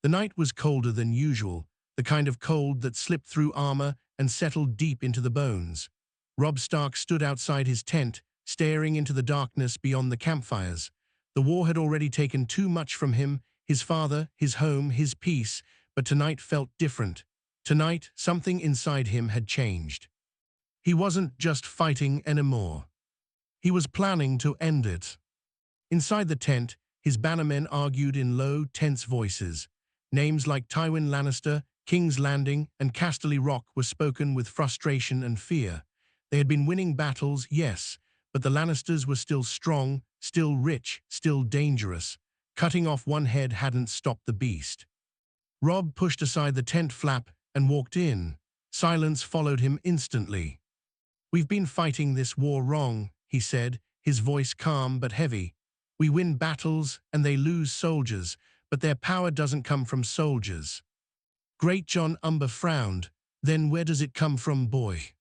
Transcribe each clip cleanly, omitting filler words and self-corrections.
The night was colder than usual, the kind of cold that slipped through armor and settled deep into the bones. Robb Stark stood outside his tent, staring into the darkness beyond the campfires. The war had already taken too much from him, his father, his home, his peace, but tonight felt different. Tonight, something inside him had changed. He wasn't just fighting anymore. He was planning to end it. Inside the tent, his bannermen argued in low, tense voices. Names like Tywin Lannister, King's Landing, and Casterly Rock were spoken with frustration and fear. They had been winning battles, yes, but the Lannisters were still strong, still rich, still dangerous. Cutting off one head hadn't stopped the beast. Robb pushed aside the tent flap and walked in. Silence followed him instantly. "We've been fighting this war wrong," he said, his voice calm but heavy. "We win battles and they lose soldiers, but their power doesn't come from soldiers." Great John Umber frowned. "Then where does it come from, boy?"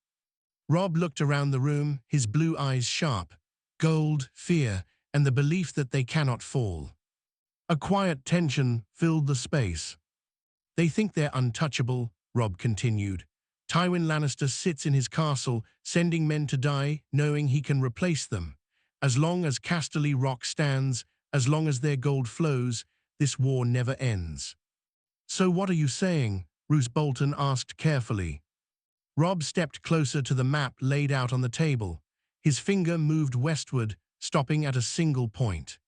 Robb looked around the room, his blue eyes sharp. Gold, fear, and the belief that they cannot fall. A quiet tension filled the space. "They think they're untouchable," Robb continued. "Tywin Lannister sits in his castle, sending men to die, knowing he can replace them. As long as Casterly Rock stands, as long as their gold flows, this war never ends." "So what are you saying?" Roose Bolton asked carefully. Robb stepped closer to the map laid out on the table. His finger moved westward, stopping at a single point.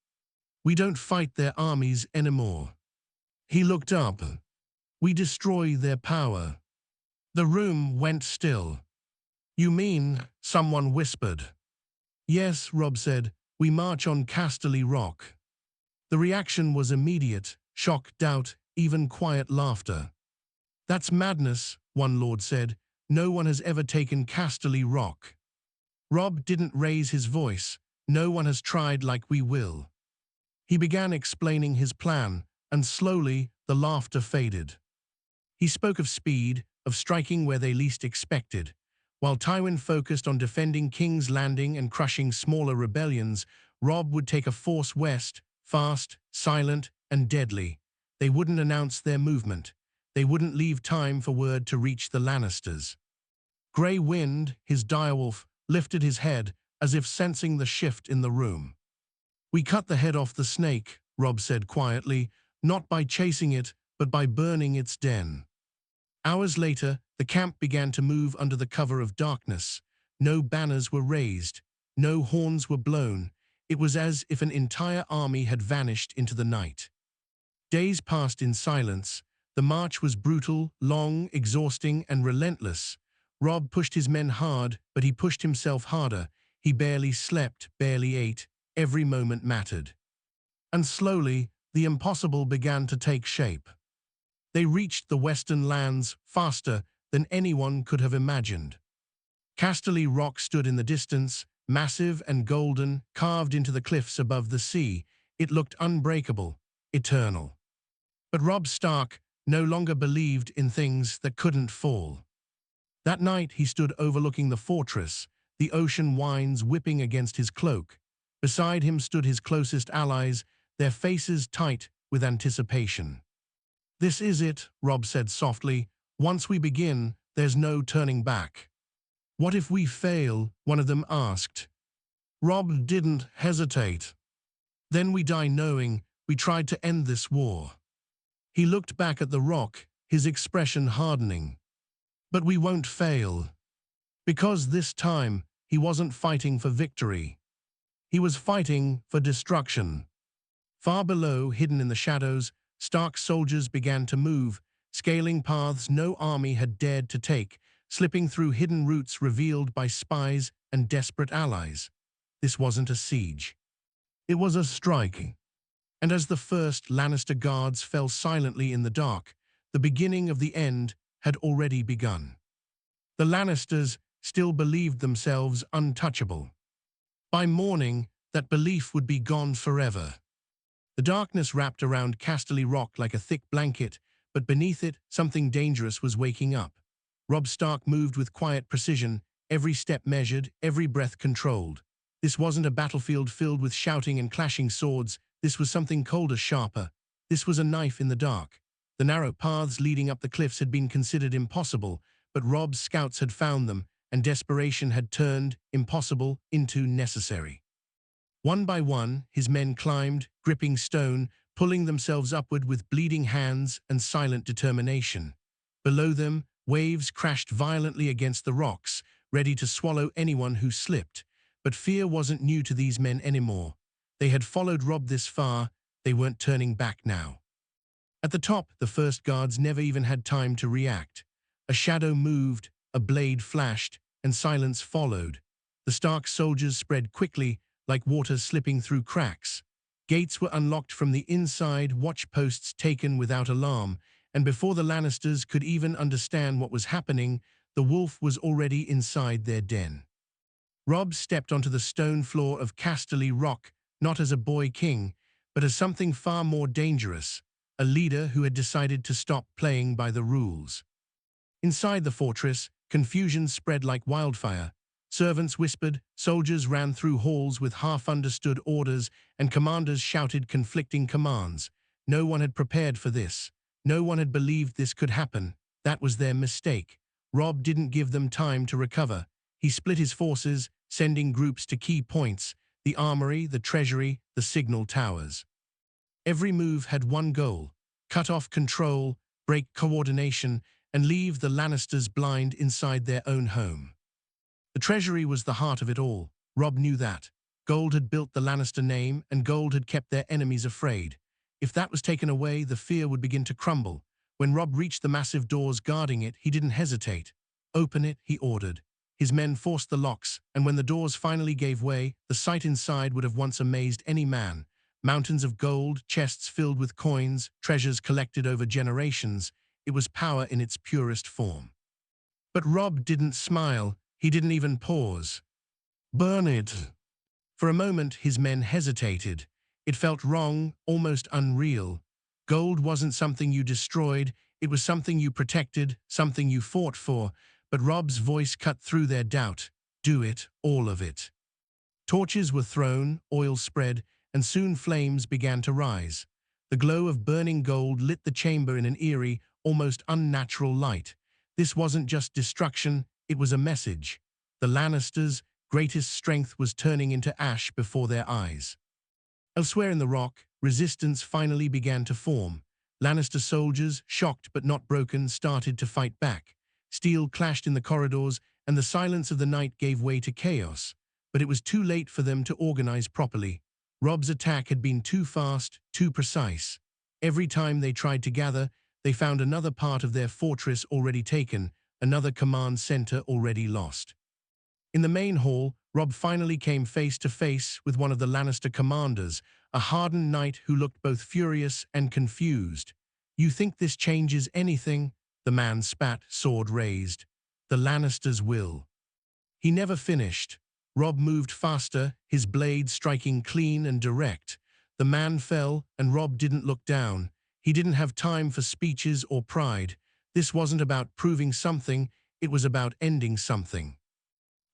"We don't fight their armies anymore." He looked up. "We destroy their power." The room went still. "You mean?" someone whispered. "Yes," Robb said. "We march on Casterly Rock." The reaction was immediate: shock, doubt, even quiet laughter. "That's madness," one lord said. "No one has ever taken Casterly Rock." Robb didn't raise his voice. "No one has tried like we will." He began explaining his plan, and slowly the laughter faded. He spoke of speed, of striking where they least expected. While Tywin focused on defending King's Landing and crushing smaller rebellions, Robb would take a force west, fast, silent, and deadly. They wouldn't announce their movement. They wouldn't leave time for word to reach the Lannisters. Grey Wind, his direwolf, lifted his head, as if sensing the shift in the room. "We cut the head off the snake," Robb said quietly, "not by chasing it, but by burning its den." Hours later, the camp began to move under the cover of darkness. No banners were raised. No horns were blown. It was as if an entire army had vanished into the night. Days passed in silence. The march was brutal, long, exhausting, and relentless. Robb pushed his men hard, but he pushed himself harder. He barely slept, barely ate. Every moment mattered. And slowly, the impossible began to take shape. They reached the western lands faster than anyone could have imagined. Casterly Rock stood in the distance, massive and golden, carved into the cliffs above the sea. It looked unbreakable, eternal. But Robb Stark no longer believed in things that couldn't fall. That night he stood overlooking the fortress, the ocean winds whipping against his cloak. Beside him stood his closest allies, their faces tight with anticipation. "This is it," Robb said softly. "Once we begin, there's no turning back." "What if we fail?" one of them asked. Robb didn't hesitate. "Then we die knowing we tried to end this war." He looked back at the rock, his expression hardening. "But we won't fail." Because this time, he wasn't fighting for victory. He was fighting for destruction. Far below, hidden in the shadows, Stark's soldiers began to move, scaling paths no army had dared to take, slipping through hidden routes revealed by spies and desperate allies. This wasn't a siege. It was a strike. And as the first Lannister guards fell silently in the dark, the beginning of the end had already begun. The Lannisters still believed themselves untouchable. By morning, that belief would be gone forever. The darkness wrapped around Casterly Rock like a thick blanket, but beneath it, something dangerous was waking up. Robb Stark moved with quiet precision, every step measured, every breath controlled. This wasn't a battlefield filled with shouting and clashing swords. This was something colder, sharper. This was a knife in the dark. The narrow paths leading up the cliffs had been considered impossible, but Robb's scouts had found them, and desperation had turned impossible into necessary. One by one, his men climbed, gripping stone, pulling themselves upward with bleeding hands and silent determination. Below them, waves crashed violently against the rocks, ready to swallow anyone who slipped. But fear wasn't new to these men anymore. They had followed Robb this far, they weren't turning back now. At the top, the first guards never even had time to react. A shadow moved, a blade flashed, and silence followed. The Stark soldiers spread quickly, like water slipping through cracks. Gates were unlocked from the inside, watchposts taken without alarm, and before the Lannisters could even understand what was happening, the wolf was already inside their den. Robb stepped onto the stone floor of Casterly Rock, not as a boy king, but as something far more dangerous, a leader who had decided to stop playing by the rules. Inside the fortress, confusion spread like wildfire. Servants whispered, soldiers ran through halls with half-understood orders, and commanders shouted conflicting commands. No one had prepared for this. No one had believed this could happen. That was their mistake. Robb didn't give them time to recover. He split his forces, sending groups to key points: the armory, the treasury, the signal towers. Every move had one goal: cut off control, break coordination, and leave the Lannisters blind inside their own home. The treasury was the heart of it all. Robb knew that. Gold had built the Lannister name, and gold had kept their enemies afraid. If that was taken away, the fear would begin to crumble. When Robb reached the massive doors guarding it, he didn't hesitate. "Open it," he ordered. His men forced the locks, and when the doors finally gave way, the sight inside would have once amazed any man. Mountains of gold, chests filled with coins, treasures collected over generations. It was power in its purest form. But Robb didn't smile. He didn't even pause. "Burn it." For a moment, his men hesitated. It felt wrong, almost unreal. Gold wasn't something you destroyed. It was something you protected, something you fought for. But Robb's voice cut through their doubt. "Do it, all of it." Torches were thrown, oil spread, and soon flames began to rise. The glow of burning gold lit the chamber in an eerie, almost unnatural light. This wasn't just destruction, it was a message. The Lannisters' greatest strength was turning into ash before their eyes. Elsewhere in the rock, resistance finally began to form. Lannister soldiers, shocked but not broken, started to fight back. Steel clashed in the corridors, and the silence of the night gave way to chaos. But it was too late for them to organize properly. Robb's attack had been too fast, too precise. Every time they tried to gather, they found another part of their fortress already taken, another command center already lost. In the main hall, Robb finally came face to face with one of the Lannister commanders, a hardened knight who looked both furious and confused. "You think this changes anything?" The man spat, sword raised. "The Lannisters will." He never finished. Robb moved faster, his blade striking clean and direct. The man fell, and Robb didn't look down. He didn't have time for speeches or pride. This wasn't about proving something, it was about ending something.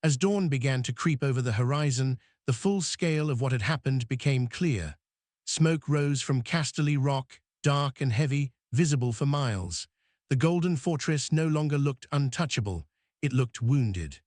As dawn began to creep over the horizon, the full scale of what had happened became clear. Smoke rose from Casterly Rock, dark and heavy, visible for miles. The Golden Fortress no longer looked untouchable, it looked wounded.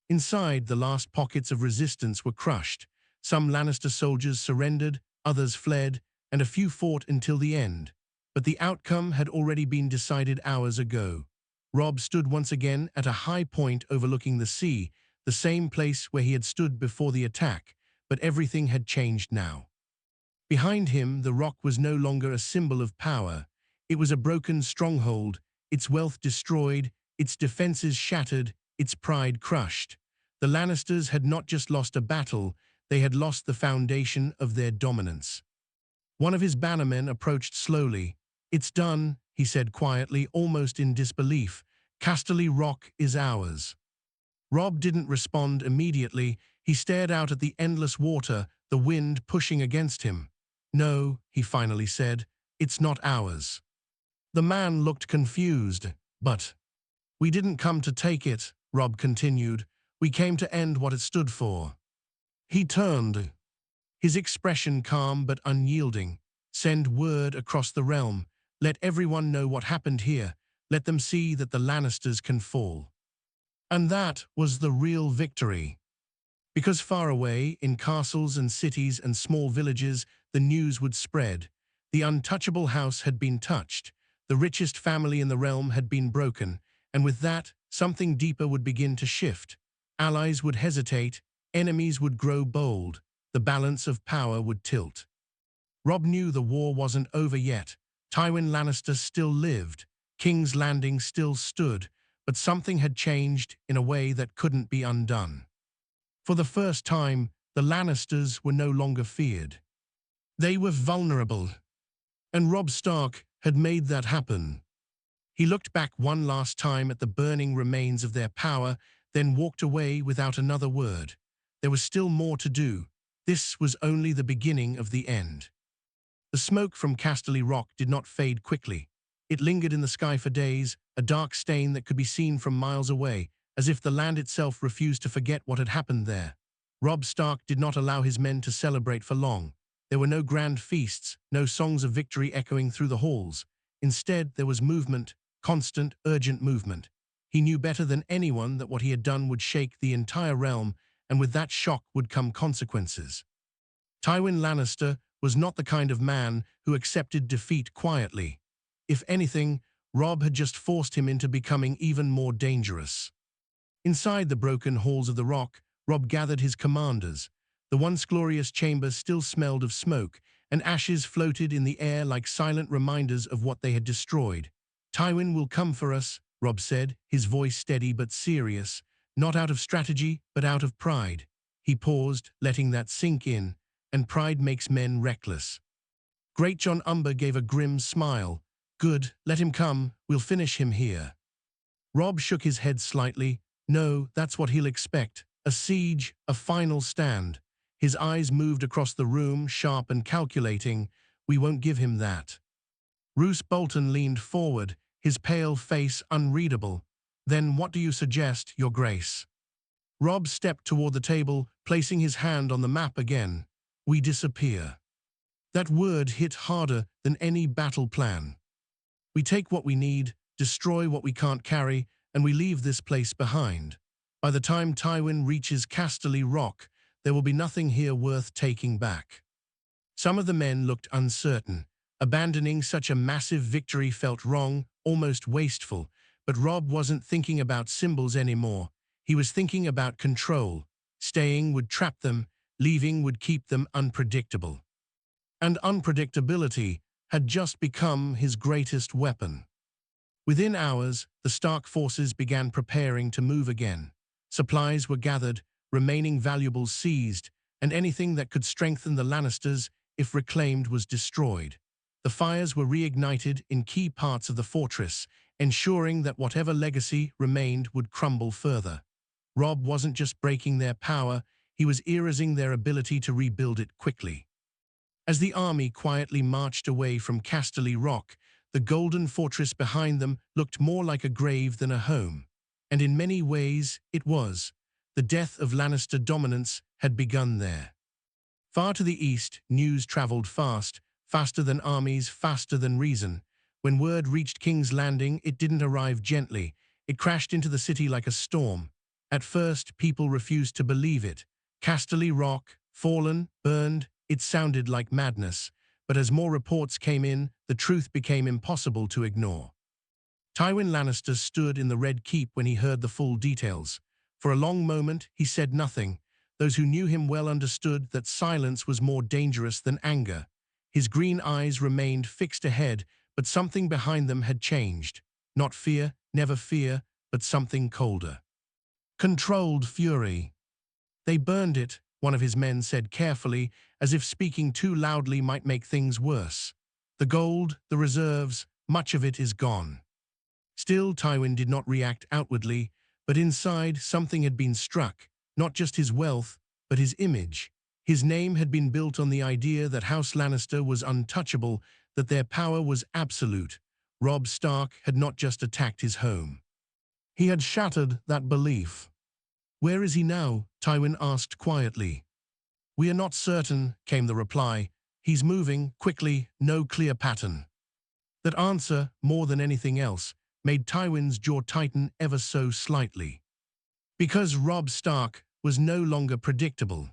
Inside, the last pockets of resistance were crushed. Some Lannister soldiers surrendered, others fled, and a few fought until the end. But the outcome had already been decided hours ago. Robb stood once again at a high point overlooking the sea, the same place where he had stood before the attack, but everything had changed now. Behind him, the rock was no longer a symbol of power. It was a broken stronghold, its wealth destroyed, its defenses shattered, its pride crushed. The Lannisters had not just lost a battle, they had lost the foundation of their dominance. One of his bannermen approached slowly. "It's done," he said quietly, almost in disbelief. "Casterly Rock is ours." Robb didn't respond immediately. He stared out at the endless water, the wind pushing against him. "No," he finally said, "it's not ours." The man looked confused. "But we didn't come to take it," Robb continued. "We came to end what it stood for." He turned, his expression calm but unyielding. "Send word across the realm. Let everyone know what happened here. Let them see that the Lannisters can fall. And that was the real victory. Because far away, in castles and cities and small villages, the news would spread. The untouchable house had been touched. The richest family in the realm had been broken. And with that, something deeper would begin to shift. Allies would hesitate. Enemies would grow bold. The balance of power would tilt. Robb knew the war wasn't over yet. Tywin Lannister still lived. King's Landing still stood. But something had changed in a way that couldn't be undone. For the first time, the Lannisters were no longer feared. They were vulnerable. And Robb Stark had made that happen. He looked back one last time at the burning remains of their power, then walked away without another word. There was still more to do. This was only the beginning of the end. The smoke from Casterly Rock did not fade quickly. It lingered in the sky for days, a dark stain that could be seen from miles away, as if the land itself refused to forget what had happened there. Robb Stark did not allow his men to celebrate for long. There were no grand feasts, no songs of victory echoing through the halls. Instead, there was movement, constant, urgent movement. He knew better than anyone that what he had done would shake the entire realm, and with that shock would come consequences. Tywin Lannister was not the kind of man who accepted defeat quietly. If anything, Robb had just forced him into becoming even more dangerous. Inside the broken halls of the Rock, Robb gathered his commanders. The once glorious chamber still smelled of smoke, and ashes floated in the air like silent reminders of what they had destroyed. "Tywin will come for us," Robb said, his voice steady but serious, not out of strategy, but out of pride. He paused, letting that sink in, and pride makes men reckless. Great John Umber gave a grim smile. "Good, let him come, we'll finish him here." Robb shook his head slightly. "No, that's what he'll expect. A siege, a final stand." His eyes moved across the room, sharp and calculating. "We won't give him that." Roose Bolton leaned forward, his pale face unreadable. "Then what do you suggest, Your Grace?" Robb stepped toward the table, placing his hand on the map again. "We disappear." That word hit harder than any battle plan. We take what we need, destroy what we can't carry, and we leave this place behind. By the time Tywin reaches Casterly Rock, there will be nothing here worth taking back. Some of the men looked uncertain. Abandoning such a massive victory felt wrong, almost wasteful, but Robb wasn't thinking about symbols anymore. He was thinking about control. Staying would trap them, leaving would keep them unpredictable. And unpredictability had just become his greatest weapon. Within hours, the Stark forces began preparing to move again. Supplies were gathered, remaining valuables seized, and anything that could strengthen the Lannisters, if reclaimed, was destroyed. The fires were reignited in key parts of the fortress, ensuring that whatever legacy remained would crumble further. Robb wasn't just breaking their power, he was erasing their ability to rebuild it quickly. As the army quietly marched away from Casterly Rock, the golden fortress behind them looked more like a grave than a home. And in many ways, it was. The death of Lannister dominance had begun there. Far to the east, news traveled fast, faster than armies, faster than reason. When word reached King's Landing, it didn't arrive gently. It crashed into the city like a storm. At first, people refused to believe it. Casterly Rock, fallen, burned, it sounded like madness. But as more reports came in, the truth became impossible to ignore. Tywin Lannister stood in the Red Keep when he heard the full details. For a long moment, he said nothing. Those who knew him well understood that silence was more dangerous than anger. His green eyes remained fixed ahead, but something behind them had changed. Not fear, never fear, but something colder. Controlled fury. "They burned it," one of his men said carefully, as if speaking too loudly might make things worse. "The gold, the reserves, much of it is gone." Still, Tywin did not react outwardly, but inside something had been struck, not just his wealth, but his image. His name had been built on the idea that House Lannister was untouchable, that their power was absolute. Robb Stark had not just attacked his home. He had shattered that belief. "Where is he now?" Tywin asked quietly. "We are not certain," came the reply. "He's moving, quickly, no clear pattern." That answer, more than anything else, made Tywin's jaw tighten ever so slightly. Because Robb Stark was no longer predictable.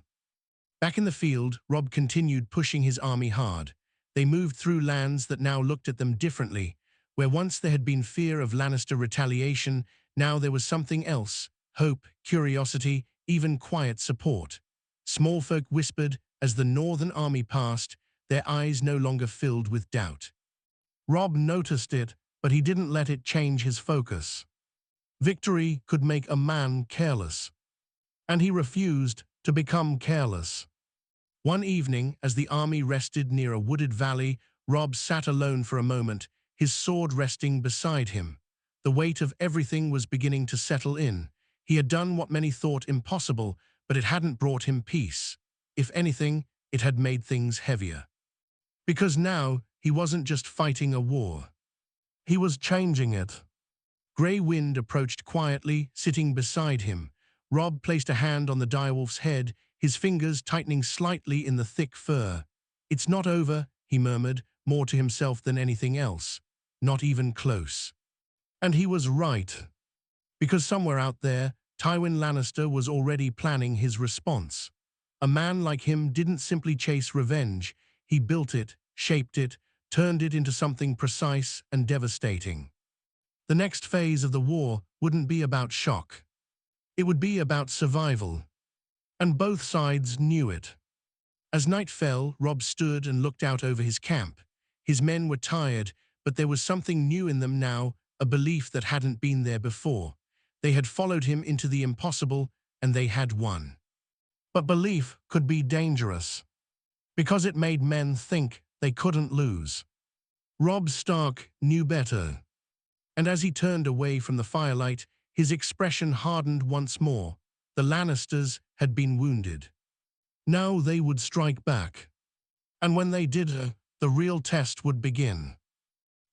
Back in the field, Robb continued pushing his army hard. They moved through lands that now looked at them differently. Where once there had been fear of Lannister retaliation, now there was something else: hope, curiosity, even quiet support. Small folk whispered as the northern army passed, their eyes no longer filled with doubt. Robb noticed it, but he didn't let it change his focus. Victory could make a man careless, and he refused to become careless. One evening, as the army rested near a wooded valley, Robb sat alone for a moment, his sword resting beside him. The weight of everything was beginning to settle in. He had done what many thought impossible, but it hadn't brought him peace. If anything, it had made things heavier. Because now, he wasn't just fighting a war. He was changing it. Grey Wind approached quietly, sitting beside him. Robb placed a hand on the direwolf's head, his fingers tightening slightly in the thick fur. "It's not over," he murmured, more to himself than anything else. Not even close. And he was right. Because somewhere out there, Tywin Lannister was already planning his response. A man like him didn't simply chase revenge. He built it, shaped it, turned it into something precise and devastating. The next phase of the war wouldn't be about shock. It would be about survival. And both sides knew it. As night fell, Robb stood and looked out over his camp. His men were tired, but there was something new in them now, a belief that hadn't been there before. They had followed him into the impossible, and they had won. But belief could be dangerous, because it made men think they couldn't lose. Robb Stark knew better. And as he turned away from the firelight, his expression hardened once more. The Lannisters had been wounded. Now they would strike back. And when they did, the real test would begin.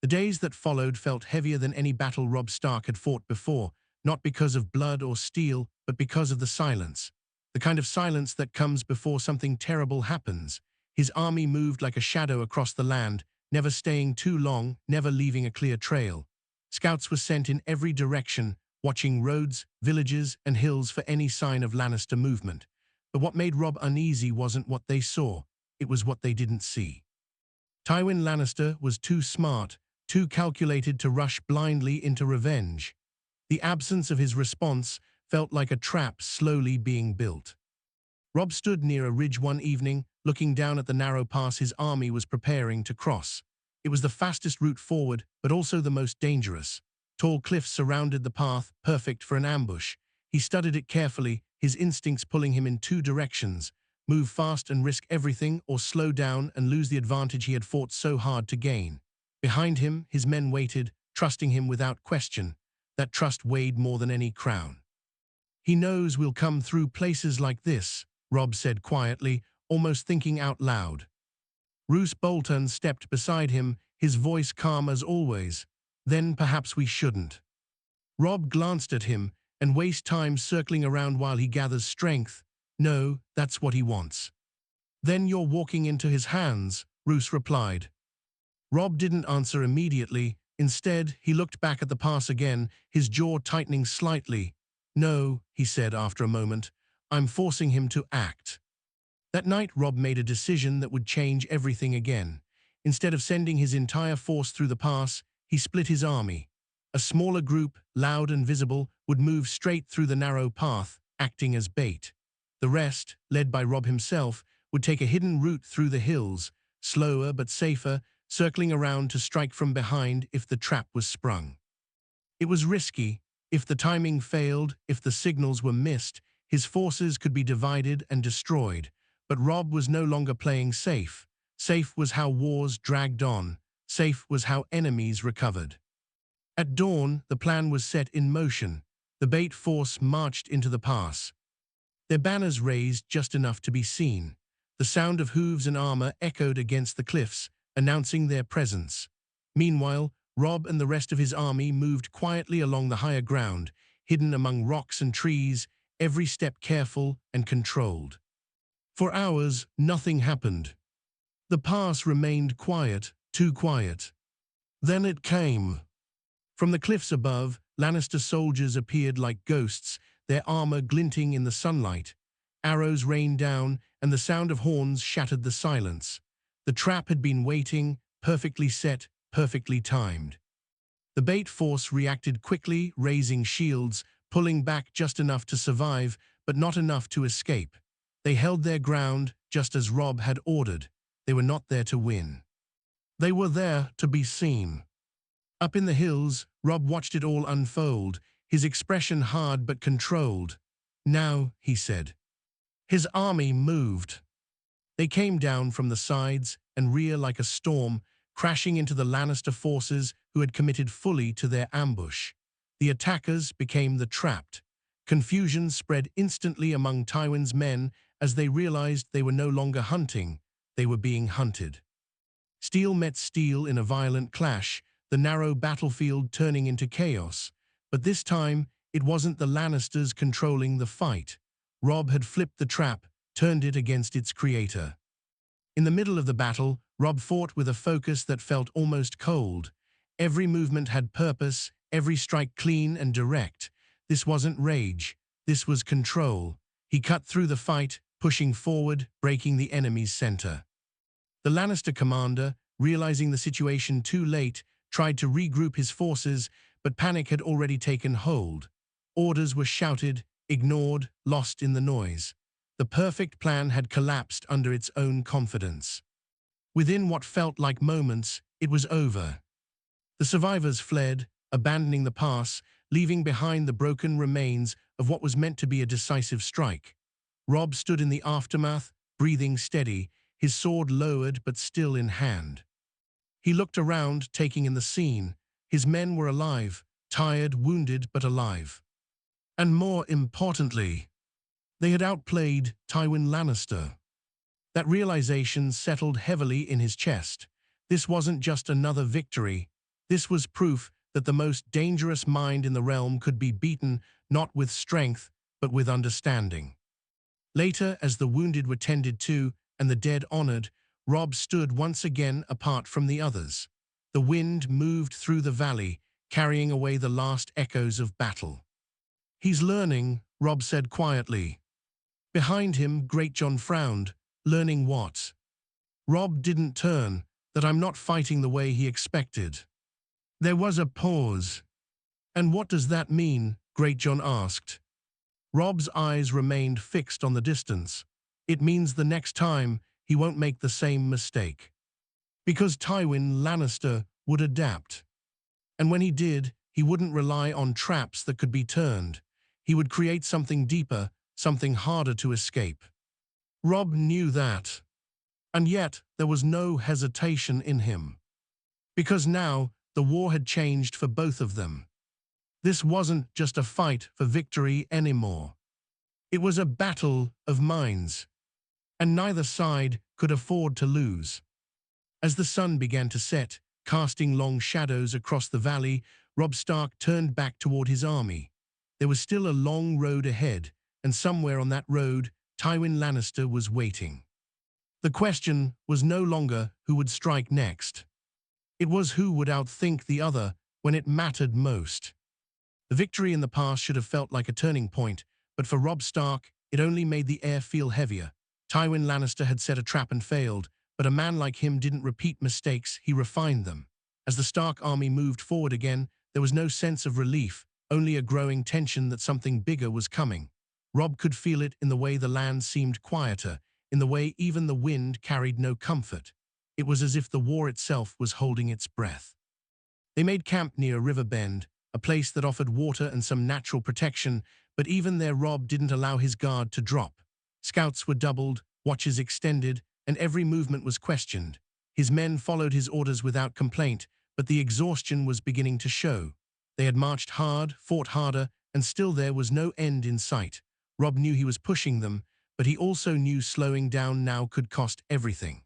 The days that followed felt heavier than any battle Robb Stark had fought before, not because of blood or steel, but because of the silence. The kind of silence that comes before something terrible happens. His army moved like a shadow across the land, never staying too long, never leaving a clear trail. Scouts were sent in every direction, watching roads, villages, and hills for any sign of Lannister movement. But what made Robb uneasy wasn't what they saw, it was what they didn't see. Tywin Lannister was too smart, too calculated to rush blindly into revenge. The absence of his response felt like a trap slowly being built. Robb stood near a ridge one evening, looking down at the narrow pass his army was preparing to cross. It was the fastest route forward, but also the most dangerous. Tall cliffs surrounded the path, perfect for an ambush. He studied it carefully, his instincts pulling him in two directions: move fast and risk everything, or slow down and lose the advantage he had fought so hard to gain. Behind him, his men waited, trusting him without question. That trust weighed more than any crown. "He knows we'll come through places like this," Robb said quietly, almost thinking out loud. Roose Bolton stepped beside him, his voice calm as always. "Then perhaps we shouldn't." Robb glanced at him, and waste time circling around while he gathers strength. "No, that's what he wants." "Then you're walking into his hands," Roose replied. Robb didn't answer immediately. Instead, he looked back at the pass again, his jaw tightening slightly. "No," he said after a moment, "I'm forcing him to act." That night, Robb made a decision that would change everything again. Instead of sending his entire force through the pass, he split his army. A smaller group, loud and visible, would move straight through the narrow path, acting as bait. The rest, led by Robb himself, would take a hidden route through the hills, slower but safer, circling around to strike from behind if the trap was sprung. It was risky. If the timing failed, if the signals were missed, his forces could be divided and destroyed. But Robb was no longer playing safe. Safe was how wars dragged on. Safe was how enemies recovered. At dawn, the plan was set in motion. The bait force marched into the pass. Their banners raised just enough to be seen. The sound of hooves and armor echoed against the cliffs, announcing their presence. Meanwhile, Robb and the rest of his army moved quietly along the higher ground, hidden among rocks and trees, every step careful and controlled. For hours, nothing happened. The pass remained quiet, too quiet. Then it came. From the cliffs above, Lannister soldiers appeared like ghosts, their armor glinting in the sunlight. Arrows rained down, and the sound of horns shattered the silence. The trap had been waiting, perfectly set, perfectly timed. The bait force reacted quickly, raising shields, pulling back just enough to survive, but not enough to escape. They held their ground, just as Robb had ordered. They were not there to win. They were there to be seen. Up in the hills, Robb watched it all unfold, his expression hard but controlled. Now, he said. His army moved. They came down from the sides and rear like a storm, crashing into the Lannister forces who had committed fully to their ambush. The attackers became the trapped. Confusion spread instantly among Tywin's men as they realized they were no longer hunting, they were being hunted. Steel met steel in a violent clash, the narrow battlefield turning into chaos. But this time, it wasn't the Lannisters controlling the fight. Robb had flipped the trap, turned it against its creator. In the middle of the battle, Robb fought with a focus that felt almost cold. Every movement had purpose, every strike clean and direct. This wasn't rage, this was control. He cut through the fight, pushing forward, breaking the enemy's center. The Lannister commander, realizing the situation too late, tried to regroup his forces, but panic had already taken hold. Orders were shouted, ignored, lost in the noise. The perfect plan had collapsed under its own confidence. Within what felt like moments, it was over. The survivors fled, abandoning the pass, leaving behind the broken remains of what was meant to be a decisive strike. Robb stood in the aftermath, breathing steady, his sword lowered but still in hand. He looked around, taking in the scene. His men were alive, tired, wounded, but alive. And more importantly, they had outplayed Tywin Lannister. That realization settled heavily in his chest. This wasn't just another victory. This was proof that the most dangerous mind in the realm could be beaten not with strength, but with understanding. Later, as the wounded were tended to and the dead honored, Robb stood once again apart from the others. The wind moved through the valley, carrying away the last echoes of battle. "He's learning," Robb said quietly. Behind him, Greatjon frowned. "Learning what?" Robb didn't turn, "That I'm not fighting the way he expected." There was a pause. "And what does that mean?" Greatjon asked. Robb's eyes remained fixed on the distance. "It means the next time he won't make the same mistake. Because Tywin Lannister would adapt. And when he did, he wouldn't rely on traps that could be turned. He would create something deeper, something harder to escape." Robb knew that. And yet, there was no hesitation in him. Because now, the war had changed for both of them. This wasn't just a fight for victory anymore. It was a battle of minds. And neither side could afford to lose. As the sun began to set, casting long shadows across the valley, Robb Stark turned back toward his army. There was still a long road ahead, and somewhere on that road, Tywin Lannister was waiting. The question was no longer who would strike next. It was who would outthink the other when it mattered most. The victory in the past should have felt like a turning point, but for Robb Stark, it only made the air feel heavier. Tywin Lannister had set a trap and failed, but a man like him didn't repeat mistakes, he refined them. As the Stark army moved forward again, there was no sense of relief, only a growing tension that something bigger was coming. Robb could feel it in the way the land seemed quieter, in the way even the wind carried no comfort. It was as if the war itself was holding its breath. They made camp near a river bend, a place that offered water and some natural protection, but even there Robb didn't allow his guard to drop. Scouts were doubled, watches extended, and every movement was questioned. His men followed his orders without complaint, but the exhaustion was beginning to show. They had marched hard, fought harder, and still there was no end in sight. Robb knew he was pushing them, but he also knew slowing down now could cost everything.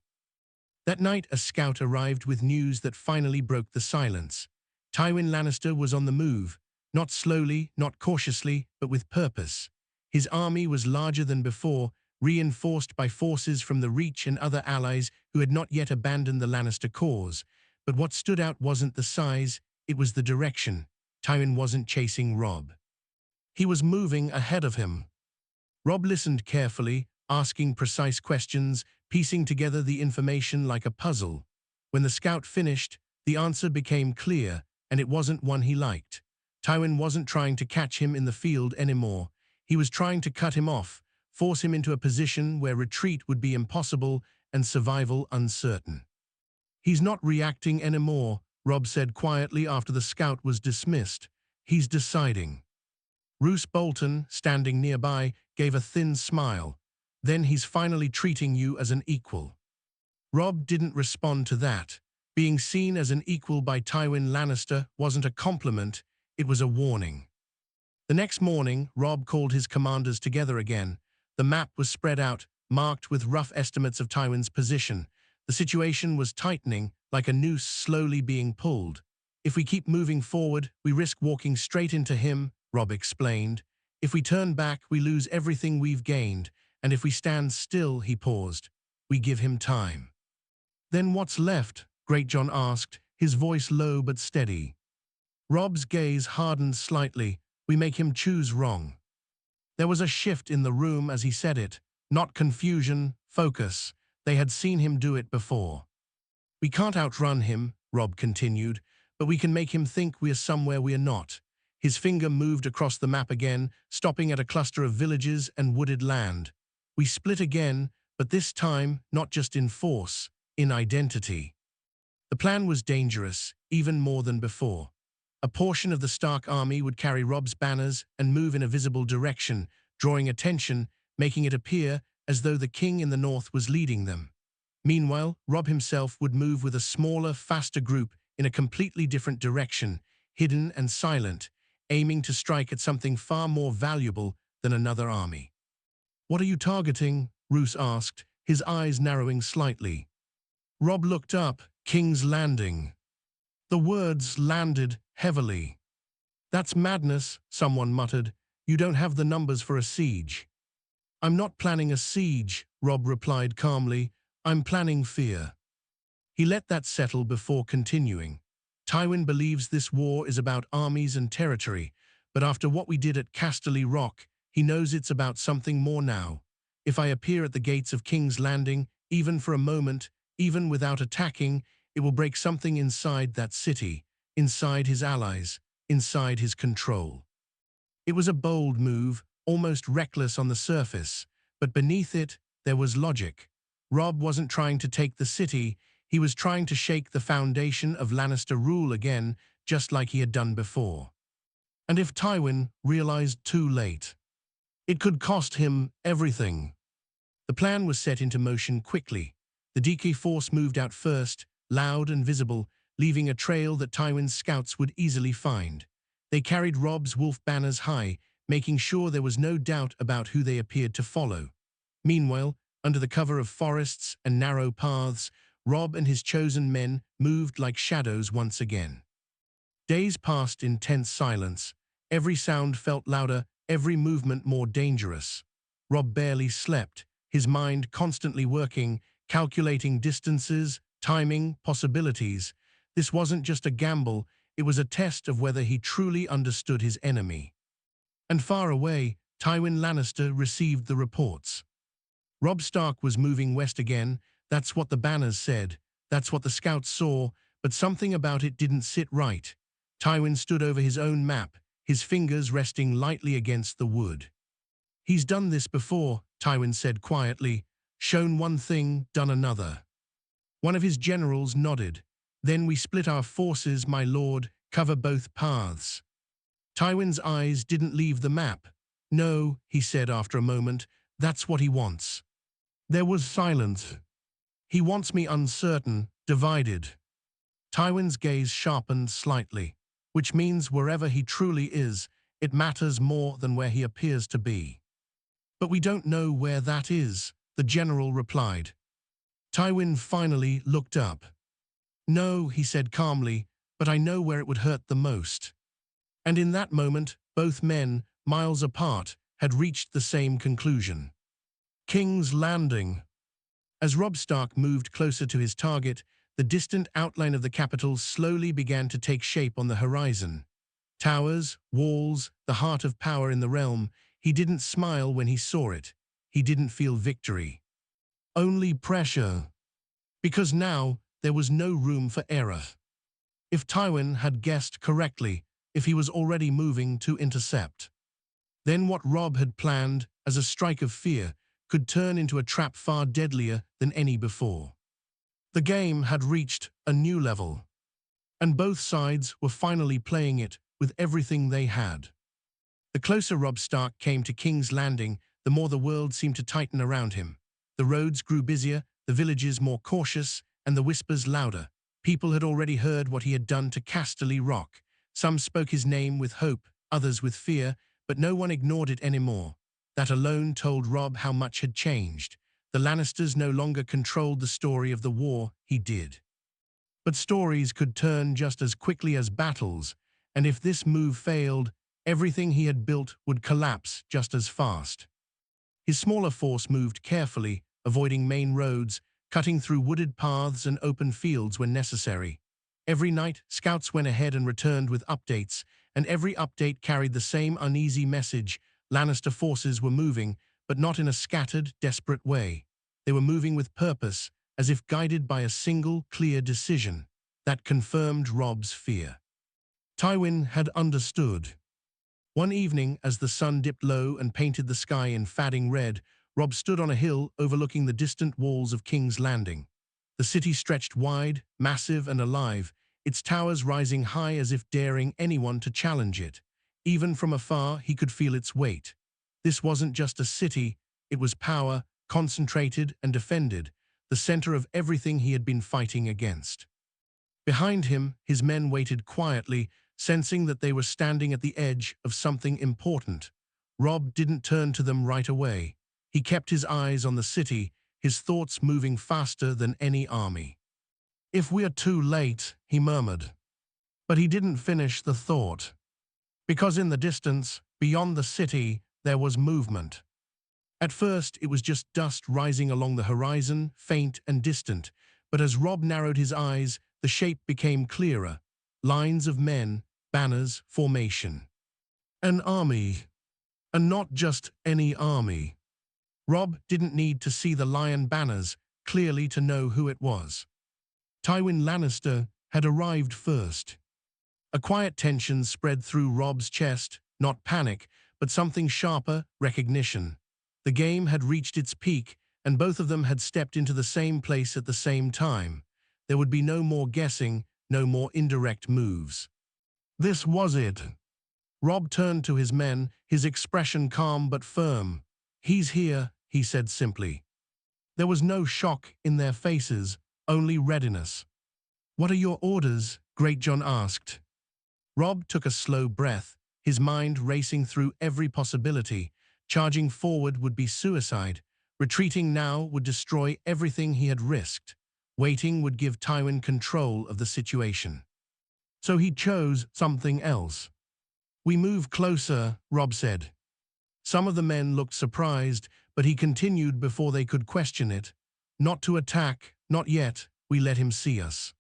That night, a scout arrived with news that finally broke the silence. Tywin Lannister was on the move, not slowly, not cautiously, but with purpose. His army was larger than before, reinforced by forces from the Reach and other allies who had not yet abandoned the Lannister cause. But what stood out wasn't the size, it was the direction. Tywin wasn't chasing Robb. He was moving ahead of him. Robb listened carefully, asking precise questions, piecing together the information like a puzzle. When the scout finished, the answer became clear, and it wasn't one he liked. Tywin wasn't trying to catch him in the field anymore. He was trying to cut him off, force him into a position where retreat would be impossible and survival uncertain. "He's not reacting anymore," Robb said quietly after the scout was dismissed. "He's deciding." Roose Bolton, standing nearby, gave a thin smile. "Then he's finally treating you as an equal." Robb didn't respond to that. Being seen as an equal by Tywin Lannister wasn't a compliment, it was a warning. The next morning, Robb called his commanders together again. The map was spread out, marked with rough estimates of Tywin's position. The situation was tightening, like a noose slowly being pulled. "If we keep moving forward, we risk walking straight into him," Robb explained. "If we turn back, we lose everything we've gained, and if we stand still," he paused, "we give him time." "Then what's left?" Greatjon asked, his voice low but steady. Robb's gaze hardened slightly. "We make him choose wrong." There was a shift in the room as he said it, not confusion, focus. They had seen him do it before. "We can't outrun him," Robb continued, "but we can make him think we are somewhere we are not." His finger moved across the map again, stopping at a cluster of villages and wooded land. "We split again, but this time not just in force, in identity." The plan was dangerous, even more than before. A portion of the Stark army would carry Robb's banners and move in a visible direction, drawing attention, making it appear as though the king in the north was leading them. Meanwhile, Robb himself would move with a smaller, faster group in a completely different direction, hidden and silent, aiming to strike at something far more valuable than another army. "What are you targeting?" Roose asked, his eyes narrowing slightly. Robb looked up. "King's Landing." The words landed heavily. "That's madness," someone muttered. "You don't have the numbers for a siege." "I'm not planning a siege," Robb replied calmly. "I'm planning fear." He let that settle before continuing. "Tywin believes this war is about armies and territory, but after what we did at Casterly Rock, he knows it's about something more now. If I appear at the gates of King's Landing, even for a moment, even without attacking, it will break something inside that city, inside his allies, inside his control." It was a bold move, almost reckless on the surface, but beneath it, there was logic. Robb wasn't trying to take the city, he was trying to shake the foundation of Lannister rule again, just like he had done before. And if Tywin realized too late, it could cost him everything. The plan was set into motion quickly. The DK force moved out first, loud and visible, leaving a trail that Tywin's scouts would easily find. They carried Robb's wolf banners high, making sure there was no doubt about who they appeared to follow. Meanwhile, under the cover of forests and narrow paths, Robb and his chosen men moved like shadows once again. Days passed in tense silence. Every sound felt louder, every movement more dangerous. Robb barely slept, his mind constantly working, calculating distances, timing, possibilities. This wasn't just a gamble, it was a test of whether he truly understood his enemy. And far away, Tywin Lannister received the reports. Robb Stark was moving west again, that's what the banners said, that's what the scouts saw, but something about it didn't sit right. Tywin stood over his own map, his fingers resting lightly against the wood. "He's done this before," Tywin said quietly. "Shown one thing, done another." One of his generals nodded. "Then we split our forces, my lord, cover both paths." Tywin's eyes didn't leave the map. "No," he said after a moment, "that's what he wants." There was silence. "He wants me uncertain, divided." Tywin's gaze sharpened slightly, "which means wherever he truly is, it matters more than where he appears to be." "But we don't know where that is," the general replied. Tywin finally looked up. "No," he said calmly, "but I know where it would hurt the most." And in that moment, both men, miles apart, had reached the same conclusion. King's Landing. As Robb Stark moved closer to his target, the distant outline of the capital slowly began to take shape on the horizon. Towers, walls, the heart of power in the realm. He didn't smile when he saw it. He didn't feel victory. Only pressure. Because now there was no room for error. If Tywin had guessed correctly, if he was already moving to intercept, then what Robb had planned as a strike of fear could turn into a trap far deadlier than any before. The game had reached a new level, and both sides were finally playing it with everything they had. The closer Robb Stark came to King's Landing, the more the world seemed to tighten around him. The roads grew busier, the villages more cautious, and the whispers louder. People had already heard what he had done to Casterly Rock. Some spoke his name with hope, others with fear, but no one ignored it anymore. That alone told Robb how much had changed. The Lannisters no longer controlled the story of the war, he did. But stories could turn just as quickly as battles, and if this move failed, everything he had built would collapse just as fast. His smaller force moved carefully, avoiding main roads, cutting through wooded paths and open fields when necessary. Every night, scouts went ahead and returned with updates, and every update carried the same uneasy message. Lannister forces were moving, but not in a scattered, desperate way. They were moving with purpose, as if guided by a single, clear decision. That confirmed Robb's fear. Tywin had understood. One evening, as the sun dipped low and painted the sky in fading red, Robb stood on a hill overlooking the distant walls of King's Landing. The city stretched wide, massive and alive, its towers rising high as if daring anyone to challenge it. Even from afar, he could feel its weight. This wasn't just a city, it was power, concentrated and defended, the center of everything he had been fighting against. Behind him, his men waited quietly, sensing that they were standing at the edge of something important. Robb didn't turn to them right away. He kept his eyes on the city, his thoughts moving faster than any army. "If we are too late," he murmured. But he didn't finish the thought. Because in the distance, beyond the city, there was movement. At first, it was just dust rising along the horizon, faint and distant, but as Robb narrowed his eyes, the shape became clearer. Lines of men, banners, formation. An army. And not just any army. Robb didn't need to see the lion banners clearly to know who it was. Tywin Lannister had arrived first. A quiet tension spread through Robb's chest, not panic, but something sharper, recognition. The game had reached its peak, and both of them had stepped into the same place at the same time. There would be no more guessing, no more indirect moves. This was it. Robb turned to his men, his expression calm but firm. "He's here," he said simply. There was no shock in their faces, only readiness. "What are your orders?" Greatjon asked. Robb took a slow breath, his mind racing through every possibility. Charging forward would be suicide. Retreating now would destroy everything he had risked. Waiting would give Tywin control of the situation. So he chose something else. "We move closer," Robb said. Some of the men looked surprised, but he continued before they could question it. "Not to attack, not yet, we let him see us."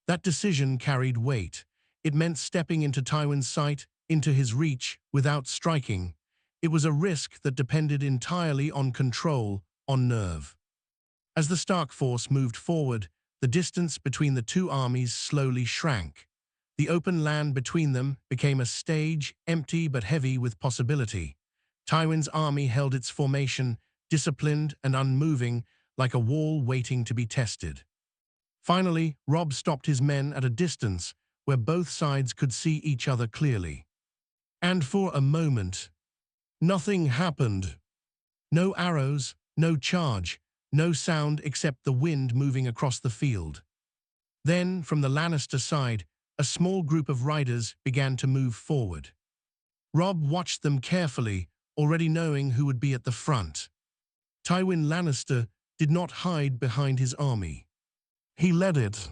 That decision carried weight. It meant stepping into Tywin's sight, into his reach, without striking. It was a risk that depended entirely on control, on nerve. As the Stark force moved forward, the distance between the two armies slowly shrank. The open land between them became a stage, empty but heavy with possibility. Tywin's army held its formation, disciplined and unmoving, like a wall waiting to be tested. Finally, Robb stopped his men at a distance where both sides could see each other clearly. And for a moment, nothing happened. No arrows, no charge, no sound except the wind moving across the field. Then, from the Lannister side, a small group of riders began to move forward. Robb watched them carefully, already knowing who would be at the front. Tywin Lannister did not hide behind his army. He led it.